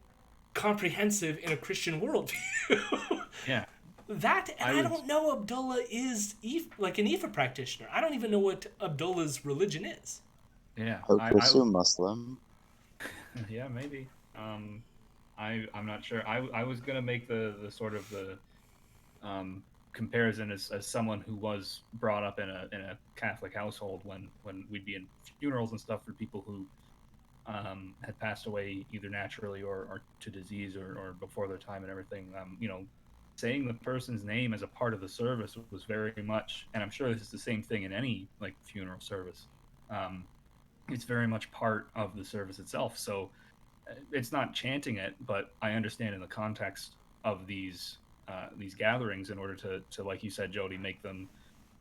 comprehensive in a Christian worldview. Yeah. That, and I don't know Abdullah is like an Ifa practitioner. I don't even know what Abdullah's religion is. Yeah. I would assume Muslim. Yeah, maybe. I'm not sure. I was gonna make the sort of the comparison as someone who was brought up in a Catholic household when we'd be in funerals and stuff for people who had passed away either naturally or to disease or before their time and everything. Saying the person's name as a part of the service was very much, and I'm sure this is the same thing in any like funeral service. It's very much part of the service itself. So it's not chanting it, but I understand in the context of these gatherings, in order to like you said, Jody, make them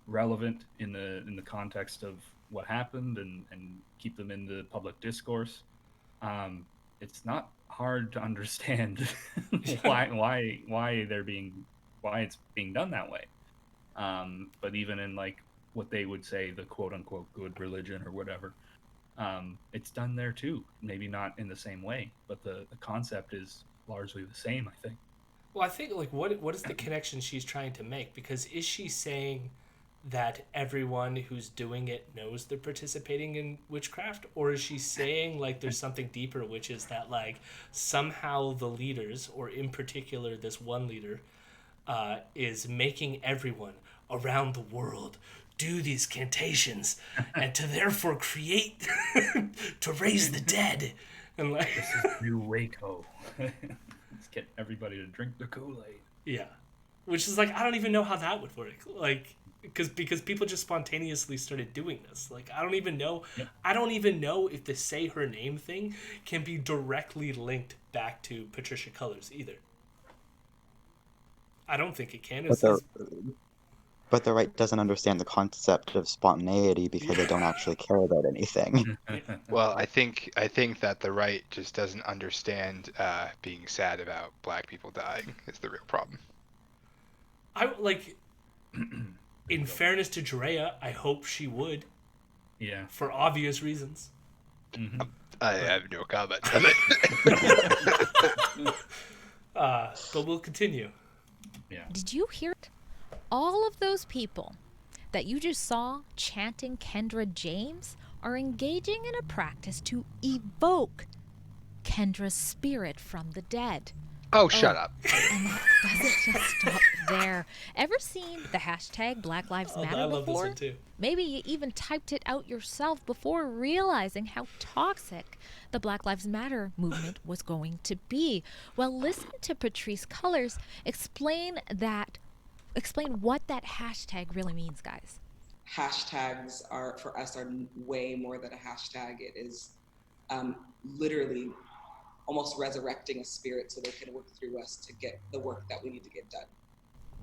relevant in the context of what happened and keep them in the public discourse. It's not hard to understand why it's being done that way. But even in like what they would say the quote unquote good religion or whatever, it's done there too. Maybe not in the same way, but the concept is largely the same, I think. Well, I think, like, what is the connection she's trying to make? Because is she saying that everyone who's doing it knows they're participating in witchcraft, or is she saying, like, there's something deeper, which is that, like, somehow the leaders, or in particular this one leader, is making everyone around the world do these cantations and to therefore create to raise the dead, and like this is new Waco. Let's get everybody to drink the Kool-Aid. Yeah, which is like, I don't even know how that would work, like, because people just spontaneously started doing this. Like, I don't even know. Yep. I don't even know if the say her name thing can be directly linked back to Patricia Cullors either. I don't think it can. But the right doesn't understand the concept of spontaneity because they don't actually care about anything. Well, I think that the right just doesn't understand being sad about black people dying is the real problem. I like, in fairness to Drea, I hope she would. Yeah. For obvious reasons. Mm-hmm. I have no comment. But we'll continue. Yeah. Did you hear it? All of those people that you just saw chanting Kendra James are engaging in a practice to evoke Kendra's spirit from the dead. Oh, shut up. And that doesn't just stop there. Ever seen the hashtag Black Lives Matter I love before? this one too. Maybe you even typed it out yourself before realizing how toxic the Black Lives Matter movement was going to be. Well, listen to Patrice Cullors explain what that hashtag really means, guys. Hashtags are, for us, are way more than a hashtag. It is literally almost resurrecting a spirit so they can work through us to get the work that we need to get done.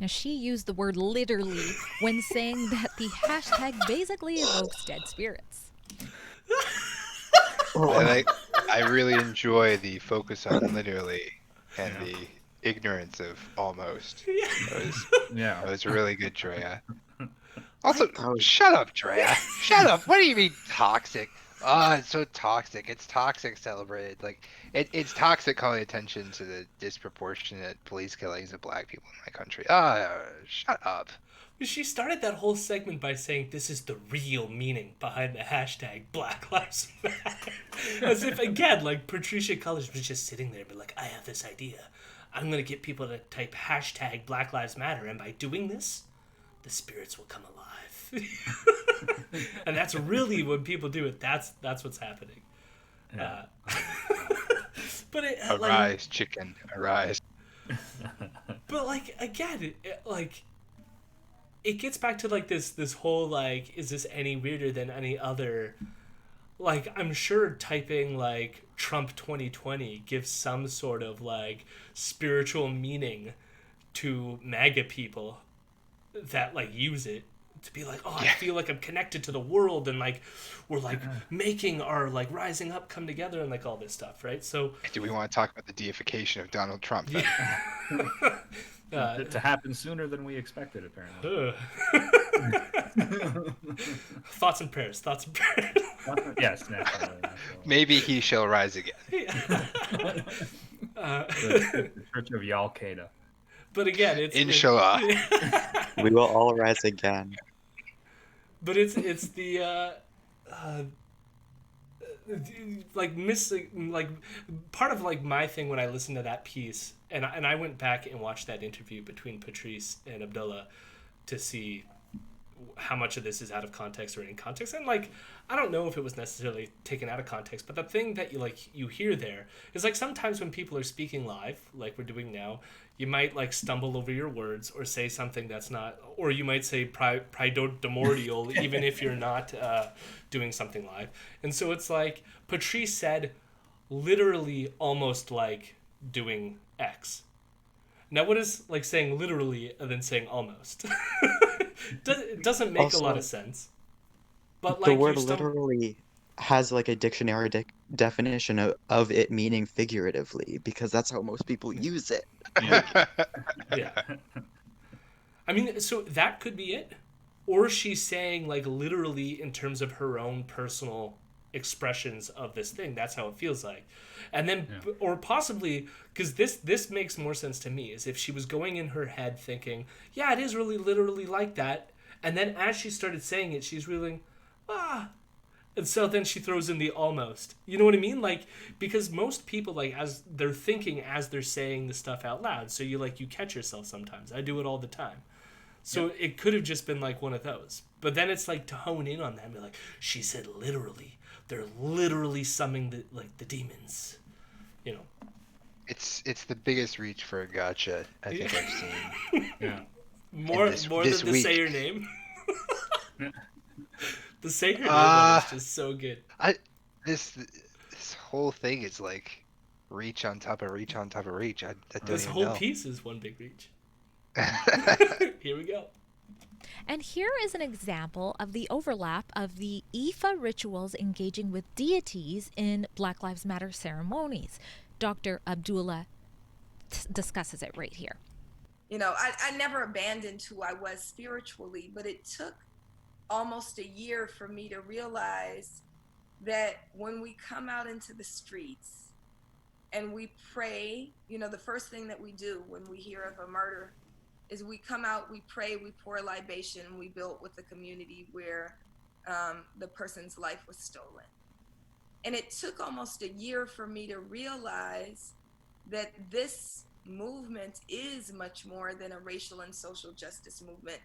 Now, she used the word literally when saying that the hashtag basically evokes dead spirits. I really enjoy the focus on literally and the ignorance of almost. That was really good, Drea. Also, shut up, Drea. Shut up. What do you mean toxic? Oh, it's so toxic. It's toxic celebrated. Like, it's toxic calling attention to the disproportionate police killings of black people in my country. Shut up. She started that whole segment by saying this is the real meaning behind the hashtag Black Lives Matter. As if, again, like, Patricia Cullors was just sitting there, but like, I have this idea. I'm going to get people to type hashtag Black Lives Matter, and by doing this, the spirits will come alive. And that's really when people do it. That's what's happening. Yeah. But it, Arise, chicken, arise. But like again, it gets back to like this whole like, is this any weirder than any other? Like, I'm sure typing like Trump 2020 gives some sort of like spiritual meaning to MAGA people that like use it to be like, oh, I feel like I'm connected to the world, and like we're like making our like rising up come together and like all this stuff, right? So Do we want to talk about the deification of Donald Trump? Then? To happen sooner than we expected, apparently. Thoughts and prayers. Yes, naturally. Maybe he shall rise again. The Church of Al-Qaeda. But again, Inshallah. We will all rise again. But it's the like missing, like part of like my thing when I listened to that piece, and I went back and watched that interview between Patrice and Abdullah to see how much of this is out of context or in context, and like I don't know if it was necessarily taken out of context, but the thing that you hear there is like sometimes when people are speaking live, like we're doing now, you might like stumble over your words or say something that's not, or you might say primordial even if you're not doing something live. And so it's like Patrice said literally almost like doing X. Now what is like saying literally and then saying almost? It doesn't make a lot of sense. But like the word literally has like a dictionary definition of it meaning figuratively, because that's how most people use it. Yeah. I mean, so that could be it. Or she's saying like literally in terms of her own personal expressions of this thing. That's how it feels like. And then, or possibly, because this makes more sense to me, is if she was going in her head thinking, yeah, it is really literally like that. And then as she started saying it, she's realizing, and so then she throws in the almost. You know what I mean? Like, because most people, like, as they're thinking as they're saying the stuff out loud. So you catch yourself sometimes. I do it all the time. So it could have just been like one of those. But then it's like to hone in on that and be like, she said literally. They're literally summoning the demons. You know. It's the biggest reach for a gotcha I think I've seen. Yeah. More this than the week. say your name. The say your name one is just so good. This whole thing is like reach on top of reach on top of reach. I don't This even whole know. piece is one big reach. Here we go. And here is an example of the overlap of the Ifa rituals engaging with deities in Black Lives Matter ceremonies. Dr. Abdullah discusses it right here. You know, I never abandoned who I was spiritually, but it took almost a year for me to realize that when we come out into the streets and we pray, you know, the first thing that we do when we hear of a murder is we come out, we pray, we pour a libation, we built with the community where the person's life was stolen. And it took almost a year for me to realize that this movement is much more than a racial and social justice movement.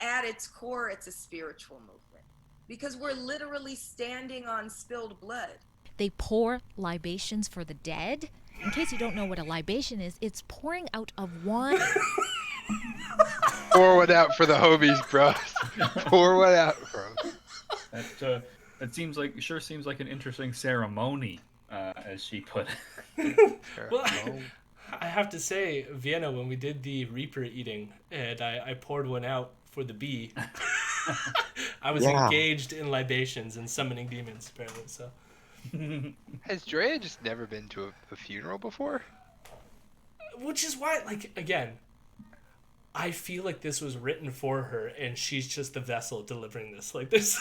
At its core, it's a spiritual movement because we're literally standing on spilled blood. They pour libations for the dead. In case you don't know what a libation is, it's pouring out of one. Pour one out for the homies, bro. Pour one out, bro. That seems like an interesting ceremony, as she put it. Well, I have to say, Vienna, when we did the Reaper eating, and I poured one out for the bee, I was engaged in libations and summoning demons, apparently. So, Has Drea just never been to a funeral before? which is why, like, again, I feel like this was written for her, and she's just the vessel delivering this. Like this.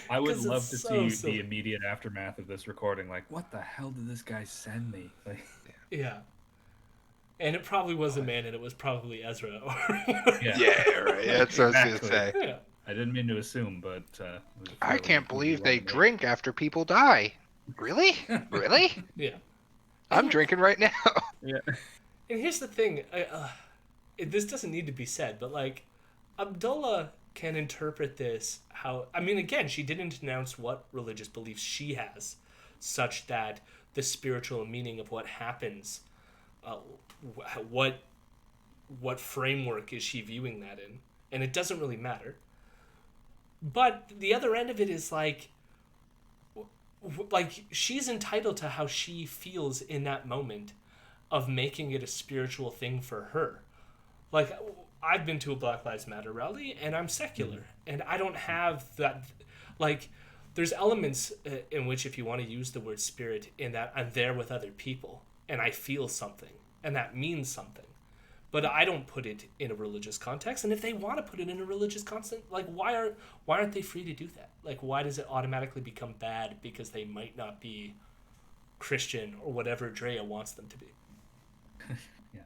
I would love to see silly. the immediate aftermath of this recording. Like, what the hell did this guy send me? Like, Yeah. And it probably was a man, and it was probably Ezra. Yeah, right. That's what I was gonna say. Yeah. I didn't mean to assume, but I can't believe they drink after people die. Really? Really? Yeah. I'm drinking right now. Yeah. And here's the thing, this doesn't need to be said, but like, Abdullah can interpret this how. I mean, again, she didn't announce what religious beliefs she has, such that the spiritual meaning of what happens, uh, what framework is she viewing that in, and it doesn't really matter. But the other end of it is like she's entitled to how she feels in that moment of making it a spiritual thing for her. Like, I've been to a Black Lives Matter rally and I'm secular, and I don't have that. Like, there's elements in which, if you want to use the word spirit, in that I'm there with other people and I feel something and that means something. But I don't put it in a religious context. And if they want to put it in a religious context, like, why aren't they free to do that? Like, why does it automatically become bad because they might not be Christian or whatever Drea wants them to be? Yeah.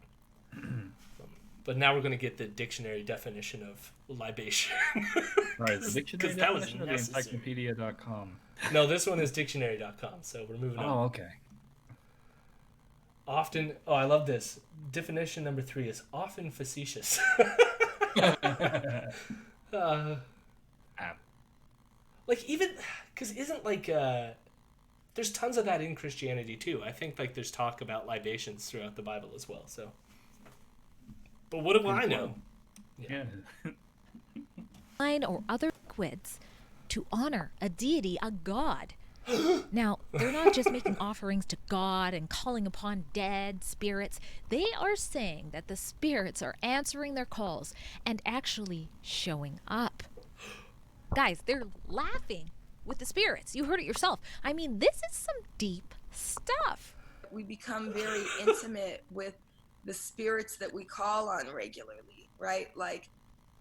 But now we're going to get the dictionary definition of libation. Right, the dictionary that was definition of the necessary. encyclopedia.com. No, this one is dictionary.com, so we're moving on. Oh, okay. Often, I love this. Definition number 3 is often facetious. Like, even, because isn't like, there's tons of that in Christianity too. I think like there's talk about libations throughout the Bible as well, so. But what do I know? Yeah. Wine or other liquids to honor a deity, a god. Now, they're not just making offerings to God and calling upon dead spirits. They are saying that the spirits are answering their calls and actually showing up. Guys, they're laughing with the spirits. You heard it yourself. I mean, this is some deep stuff. We become very intimate with the spirits that we call on regularly, right? Like,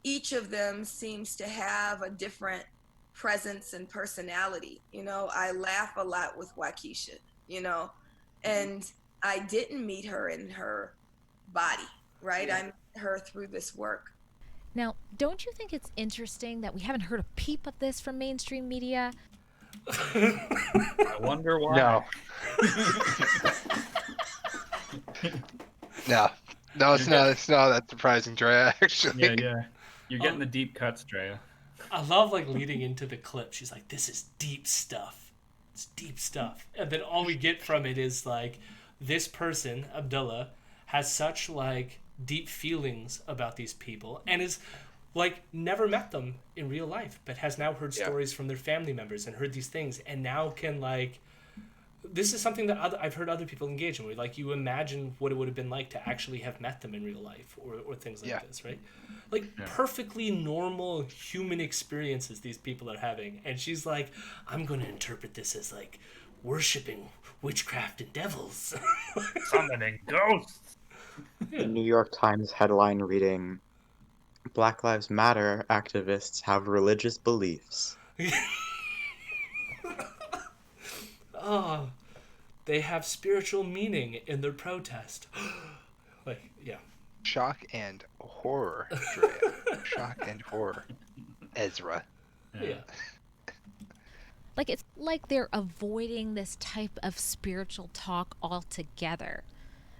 each of them seems to have a different presence and personality. You know, I laugh a lot with Waukesha, you know, and I didn't meet her in her body, right? I met her through this work. Now, don't you think it's interesting that we haven't heard a peep of this from mainstream media? I wonder why. No. No, it's not that surprising, Drea, actually. Yeah. You're getting the deep cuts, Drea. I love like leading into the clip. She's like, "This is deep stuff. It's deep stuff," and then all we get from it is like, this person Abdullah has such like deep feelings about these people and is like never met them in real life, but has now heard stories from their family members and heard these things, and now can like. This is something that I've heard other people engage in with. Like, you imagine what it would have been like to actually have met them in real life or things like this, right? Like, perfectly normal human experiences these people are having. And she's like, I'm going to interpret this as, like, worshipping witchcraft and devils. Summoning ghosts! The New York Times headline reading, Black Lives Matter activists have religious beliefs. Oh, they have spiritual meaning in their protest. Like, yeah. Shock and horror, Drea. Shock and horror. Ezra. Yeah. Like, it's like they're avoiding this type of spiritual talk altogether.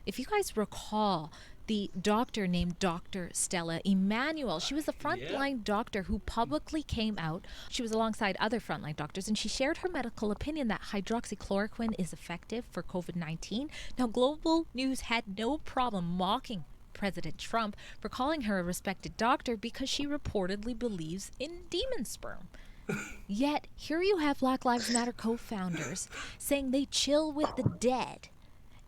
If you guys recall, the doctor named Dr. Stella Emanuel, she was the frontline doctor who publicly came out. She was alongside other frontline doctors, and she shared her medical opinion that hydroxychloroquine is effective for COVID-19. Now, Global News had no problem mocking President Trump for calling her a respected doctor because she reportedly believes in demon sperm. Yet, here you have Black Lives Matter co-founders saying they chill with the dead.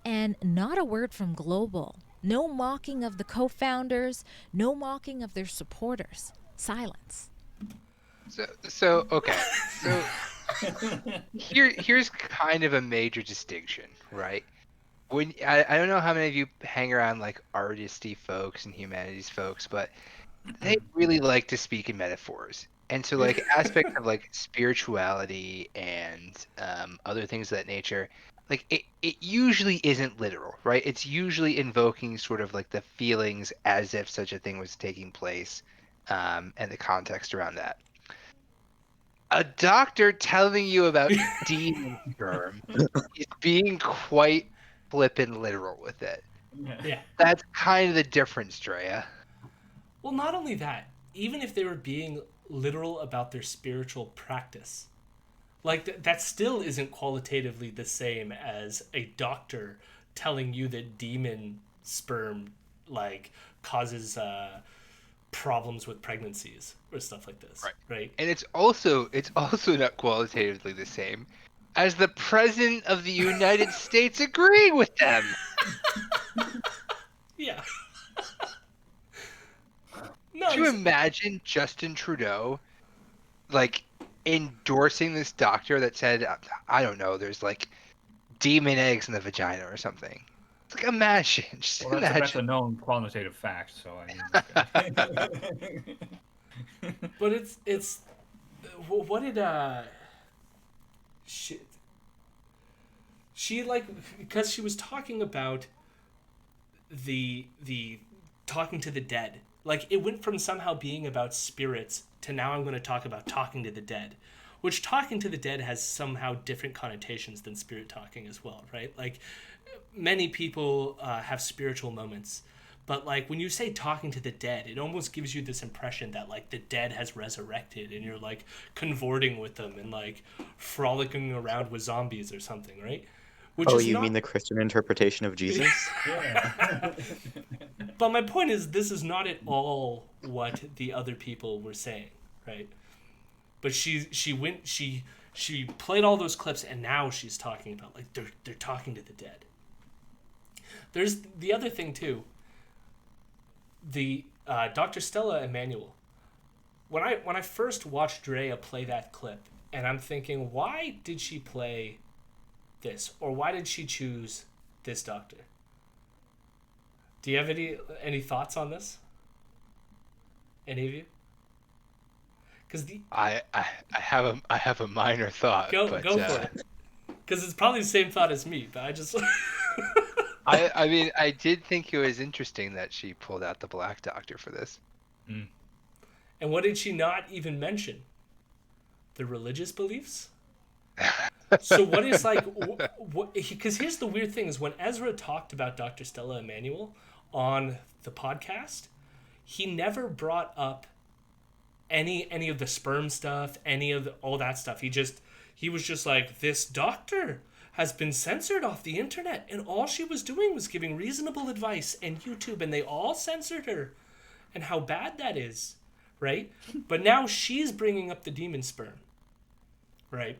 And not a word from Global. No mocking of the co-founders, no mocking of their supporters. Silence. So okay. So here's kind of a major distinction, right? When I don't know how many of you hang around like artisty folks and humanities folks, but they really like to speak in metaphors. And so like aspects of like spirituality and other things of that nature, like it usually isn't literal, right? It's usually invoking sort of like the feelings as if such a thing was taking place, and the context around that. A doctor telling you about demon sperm is being quite flippin' literal with it. Yeah. That's kind of the difference, Drea. Well, not only that, even if they were being literal about their spiritual practice, like that still isn't qualitatively the same as a doctor telling you that demon sperm like causes problems with pregnancies or stuff like this, right? And it's also not qualitatively the same as the president of the United States agreeing with them. Yeah. Could you imagine Justin Trudeau like endorsing this doctor that said, I don't know, there's like demon eggs in the vagina or something? It's like, imagine, just Well, that's imagine. a known quantitative fact. So I mean, But it's what did she like, because she was talking about the talking to the dead. Like, it went from somehow being about spirits to now I'm going to talk about talking to the dead, which talking to the dead has somehow different connotations than spirit talking as well, right? Like, many people have spiritual moments, but like when you say talking to the dead, it almost gives you this impression that like the dead has resurrected and you're like convorting with them and like frolicking around with zombies or something, right? Which is mean the Christian interpretation of Jesus? Yeah. But my point is, this is not at all what the other people were saying, right? But she played all those clips, and now she's talking about like they're talking to the dead. There's the other thing too. The Dr. Stella Emanuel. When I first watched Drea play that clip, and I'm thinking, why did she play this, or why did she choose this doctor? Do you have any thoughts on this? Any of you? Because I have a minor thought. Go for it. Because it's probably the same thought as me, but I just. I mean, I did think it was interesting that she pulled out the Black Doctor for this. Mm. And what did she not even mention? The religious beliefs? So what is like, because here's the weird thing is when Ezra talked about Dr. Stella Emanuel on the podcast, he never brought up any of the sperm stuff, any of all that stuff. He was just like, this doctor has been censored off the internet, and all she was doing was giving reasonable advice and YouTube, and they all censored her, and how bad that is, right? But now she's bringing up the demon sperm, right?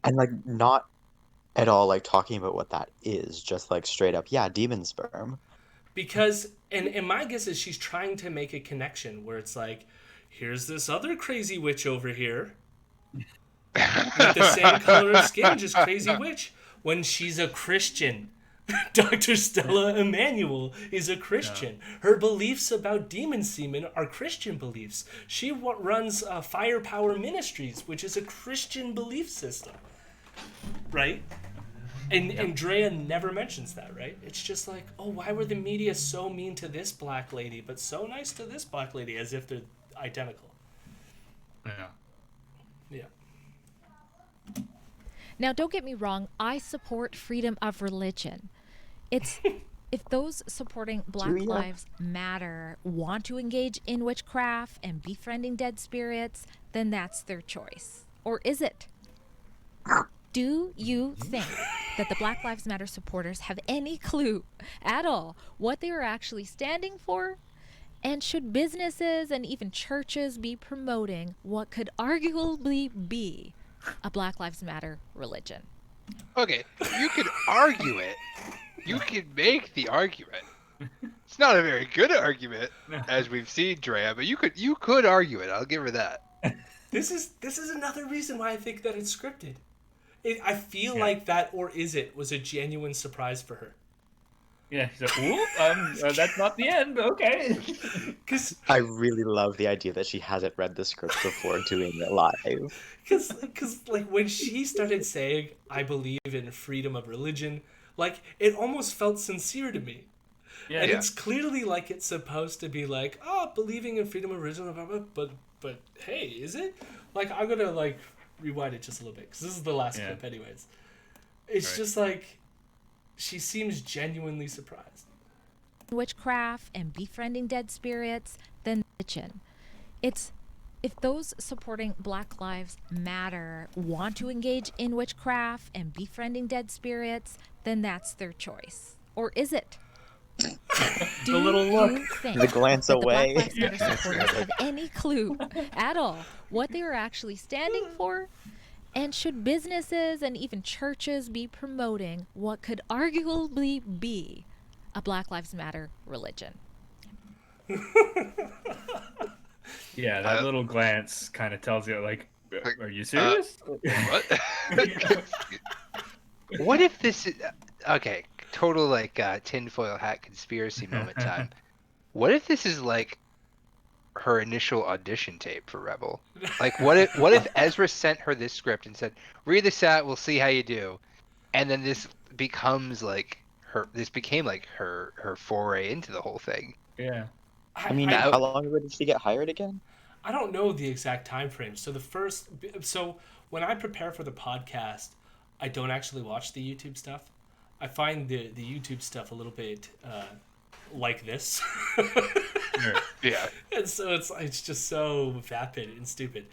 And like not at all like talking about what that is, just like straight up, yeah, demon sperm. Because and my guess is she's trying to make a connection where it's like, here's this other crazy witch over here with the same color of skin, just crazy witch, when she's a Christian. Dr. Stella Emanuel is a Christian. Yeah. Her beliefs about demon semen are Christian beliefs. She runs Firepower Ministries, which is a Christian belief system. Right? And Drea never mentions that, right? It's just like, oh, why were the media so mean to this black lady, but so nice to this black lady, as if they're identical. Yeah. Now, don't get me wrong. I support freedom of religion. It's if those supporting Black Lives Matter want to engage in witchcraft and befriending dead spirits, then that's their choice. Or is it? Do you think that the Black Lives Matter supporters have any clue at all what they are actually standing for? And should businesses and even churches be promoting what could arguably be a Black Lives Matter religion? Okay, you could argue it. You could make the argument. It's not a very good argument, as we've seen, Drea, but you could argue it. I'll give her that. This is another reason why I think that it's scripted. I feel like that or is it was a genuine surprise for her. Yeah, he's like, ooh, that's not the end, okay. Because I really love the idea that she hasn't read the script before doing it live. Because like when she started saying, I believe in freedom of religion, like it almost felt sincere to me. Yeah, and it's clearly like it's supposed to be like, oh, believing in freedom of religion, but hey, is it? Like, I'm gonna like rewind it just a little bit because this is the last clip anyways. It's just like, she seems genuinely surprised. Witchcraft and befriending dead spirits, then religion. It's if those supporting Black Lives Matter want to engage in witchcraft and befriending dead spirits, then that's their choice. Or is it? Do The little look. you think The glance that away. the Black Lives Matter supporters have any clue at all what they are actually standing for? And should businesses and even churches be promoting what could arguably be a Black Lives Matter religion? Yeah, that little glance kind of tells you, like, are you serious? What? What if this is okay? Total like tinfoil hat conspiracy moment time. What if this is like her initial audition tape for Rebel? Like, what if Ezra sent her this script and said, "Read this out, we'll see how you do," and then this becomes like her. This became like her foray into the whole thing. Yeah. I mean, how long ago did she get hired again? I don't know the exact time frame. So when I prepare for the podcast, I don't actually watch the YouTube stuff. I find the YouTube stuff a little bit like this. Yeah. And so it's just so vapid and stupid.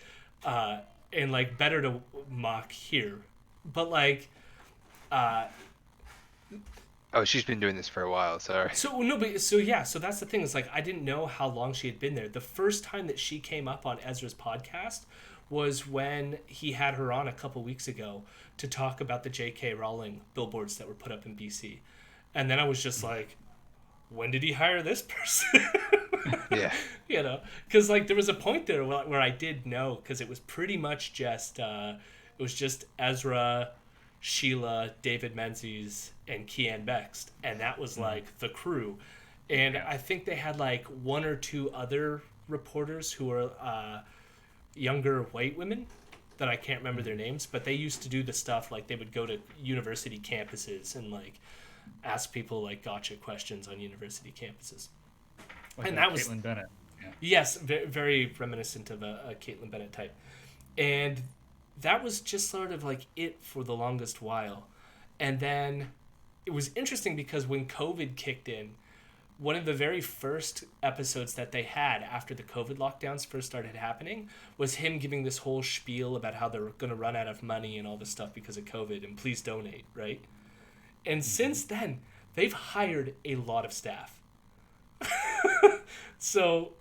And like better to mock here. But like Oh, she's been doing this for a while. Sorry. So that's the thing. Is like I didn't know how long she had been there. The first time that she came up on Ezra's podcast was when he had her on a couple weeks ago to talk about the J.K. Rowling billboards that were put up in BC, and then I was just like, when did he hire this person? Yeah. You know, because like there was a point there where I did know, because it was pretty much just Ezra, Sheila, David Menzies, and Kian Bext, and that was like the crew. And I think they had like one or two other reporters who were younger white women that I can't remember their names, but they used to do the stuff like they would go to university campuses and like ask people like gotcha questions on university campuses. Like and that was Caitlin Bennett. Yeah. Yes, very reminiscent of a Caitlin Bennett type. And that was just sort of like it for the longest while. And then it was interesting because when COVID kicked in, one of the very first episodes that they had after the COVID lockdowns first started happening was him giving this whole spiel about how they're going to run out of money and all this stuff because of COVID and please donate, right? And since then, they've hired a lot of staff. So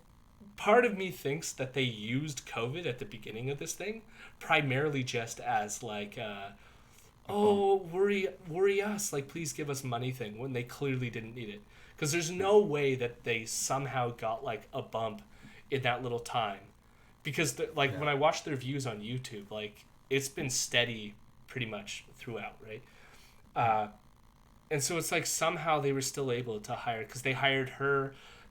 part of me thinks that they used COVID at the beginning of this thing primarily just as like worry us, like please give us money thing, when they clearly didn't need it, because there's no way that they somehow got like a bump in that little time, because when I watch their views on YouTube, like it's been steady pretty much throughout, right? And so it's like somehow they were still able to hire, because they hired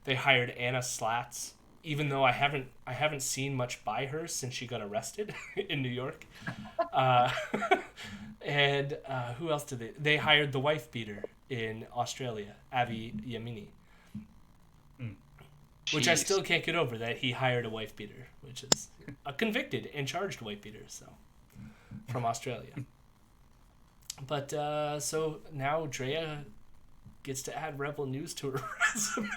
Anna Slatz, even though I haven't seen much by her since she got arrested in New York. And who else did they hired the wife beater in Australia, Avi Yamini. Which I still can't get over, that he hired a wife beater, which is a convicted and charged wife beater, so from Australia. But so now Drea gets to add Rebel News to her resume.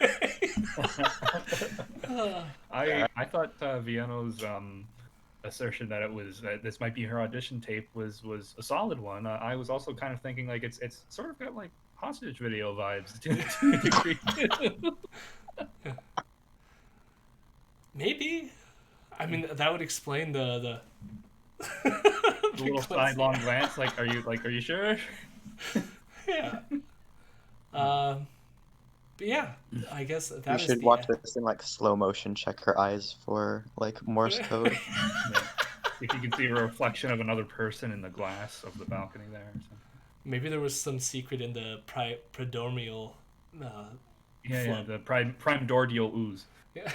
I thought Viano's assertion that it was this might be her audition tape was a solid one. I was also kind of thinking like it's sort of got like hostage video vibes to a degree. Maybe. I mean, that would explain the little sidelong glance. Like, are you sure? Yeah. But yeah, I guess that you is should watch this in like slow motion. Check her eyes for like Morse code. Yeah. If you can see a reflection of another person in the glass of the balcony there. Or something. Maybe there was some secret in the prodromal. The primordial ooze. Yeah.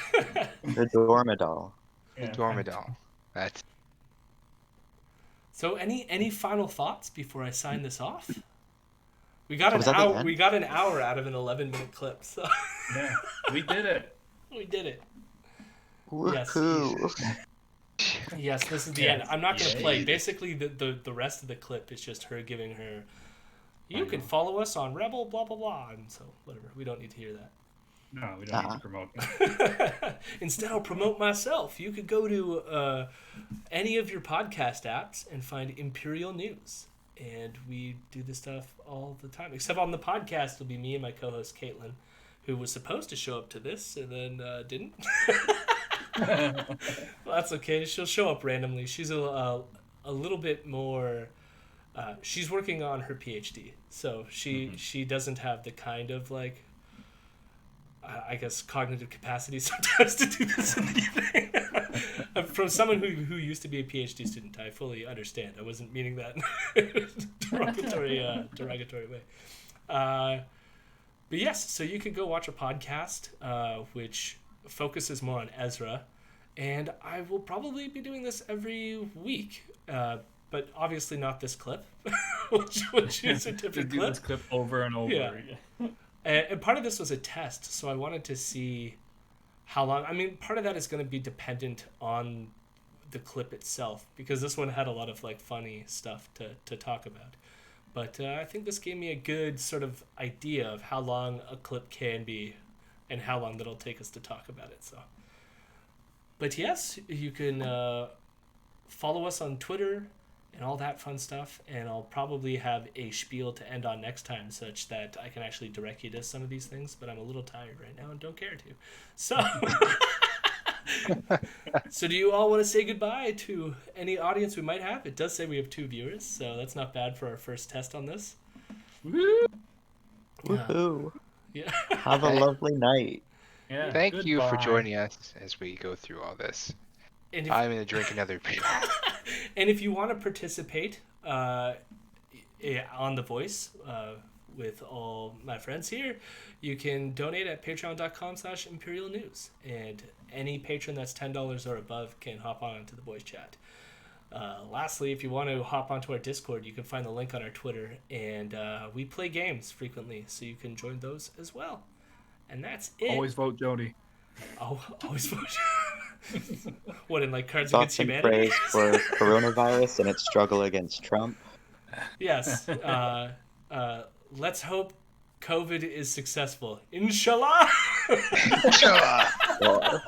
The Dormidol. The Dormidol. That's. So any final thoughts before I sign this off? We got an hour out of an 11-minute clip. So yeah, we did it. We did it. Woohoo. Yes, this is the end. I'm not going to play. Basically, the rest of the clip is just her giving her, You can follow us on Rebel, blah, blah, blah. And so, whatever. We don't need to hear that. No, we don't need to promote that. Instead, I'll promote myself. You could go to any of your podcast apps and find Imperial News. And we do this stuff all the time. Except on the podcast, it'll be me and my co-host, Caitlin, who was supposed to show up to this and then didn't. Well, that's okay. She'll show up randomly. She's a little bit more... she's working on her PhD. So she doesn't have the kind of, like... I guess cognitive capacity sometimes to do this in the evening. From someone who used to be a PhD student, I fully understand. I wasn't meaning that in a derogatory way. But yes, so you could go watch a podcast which focuses more on Ezra, and I will probably be doing this every week. But obviously not this clip, which is a different do clip. this clip over and over Yeah. again. And part of this was a test, so I wanted to see how long... I mean, part of that is going to be dependent on the clip itself, because this one had a lot of, like, funny stuff to talk about. But I think this gave me a good sort of idea of how long a clip can be and how long that'll take us to talk about it. So, but yes, you can follow us on Twitter and all that fun stuff, and I'll probably have a spiel to end on next time such that I can actually direct you to some of these things, but I'm a little tired right now and don't care to. So, so do you all want to say goodbye to any audience we might have? It does say we have 2 viewers, so that's not bad for our first test on this. Woohoo! Yeah. Have a lovely night. Yeah, Thank you for goodbye. joining us as we go through all this. And if, I'm going to drink another beer. and if you want to participate on The Voice with all my friends here, you can donate at patreon.com/Imperial News. And any patron that's $10 or above can hop on into the voice chat. Lastly, if you want to hop onto our Discord, you can find the link on our Twitter. And we play games frequently, so you can join those as well. And that's it. Always vote Jody. Oh, always vote. What, in like Cards Thoughts Against and Humanity? prayers for coronavirus and its struggle against Trump. Yes. Let's hope COVID is successful. Inshallah! Sure. Or-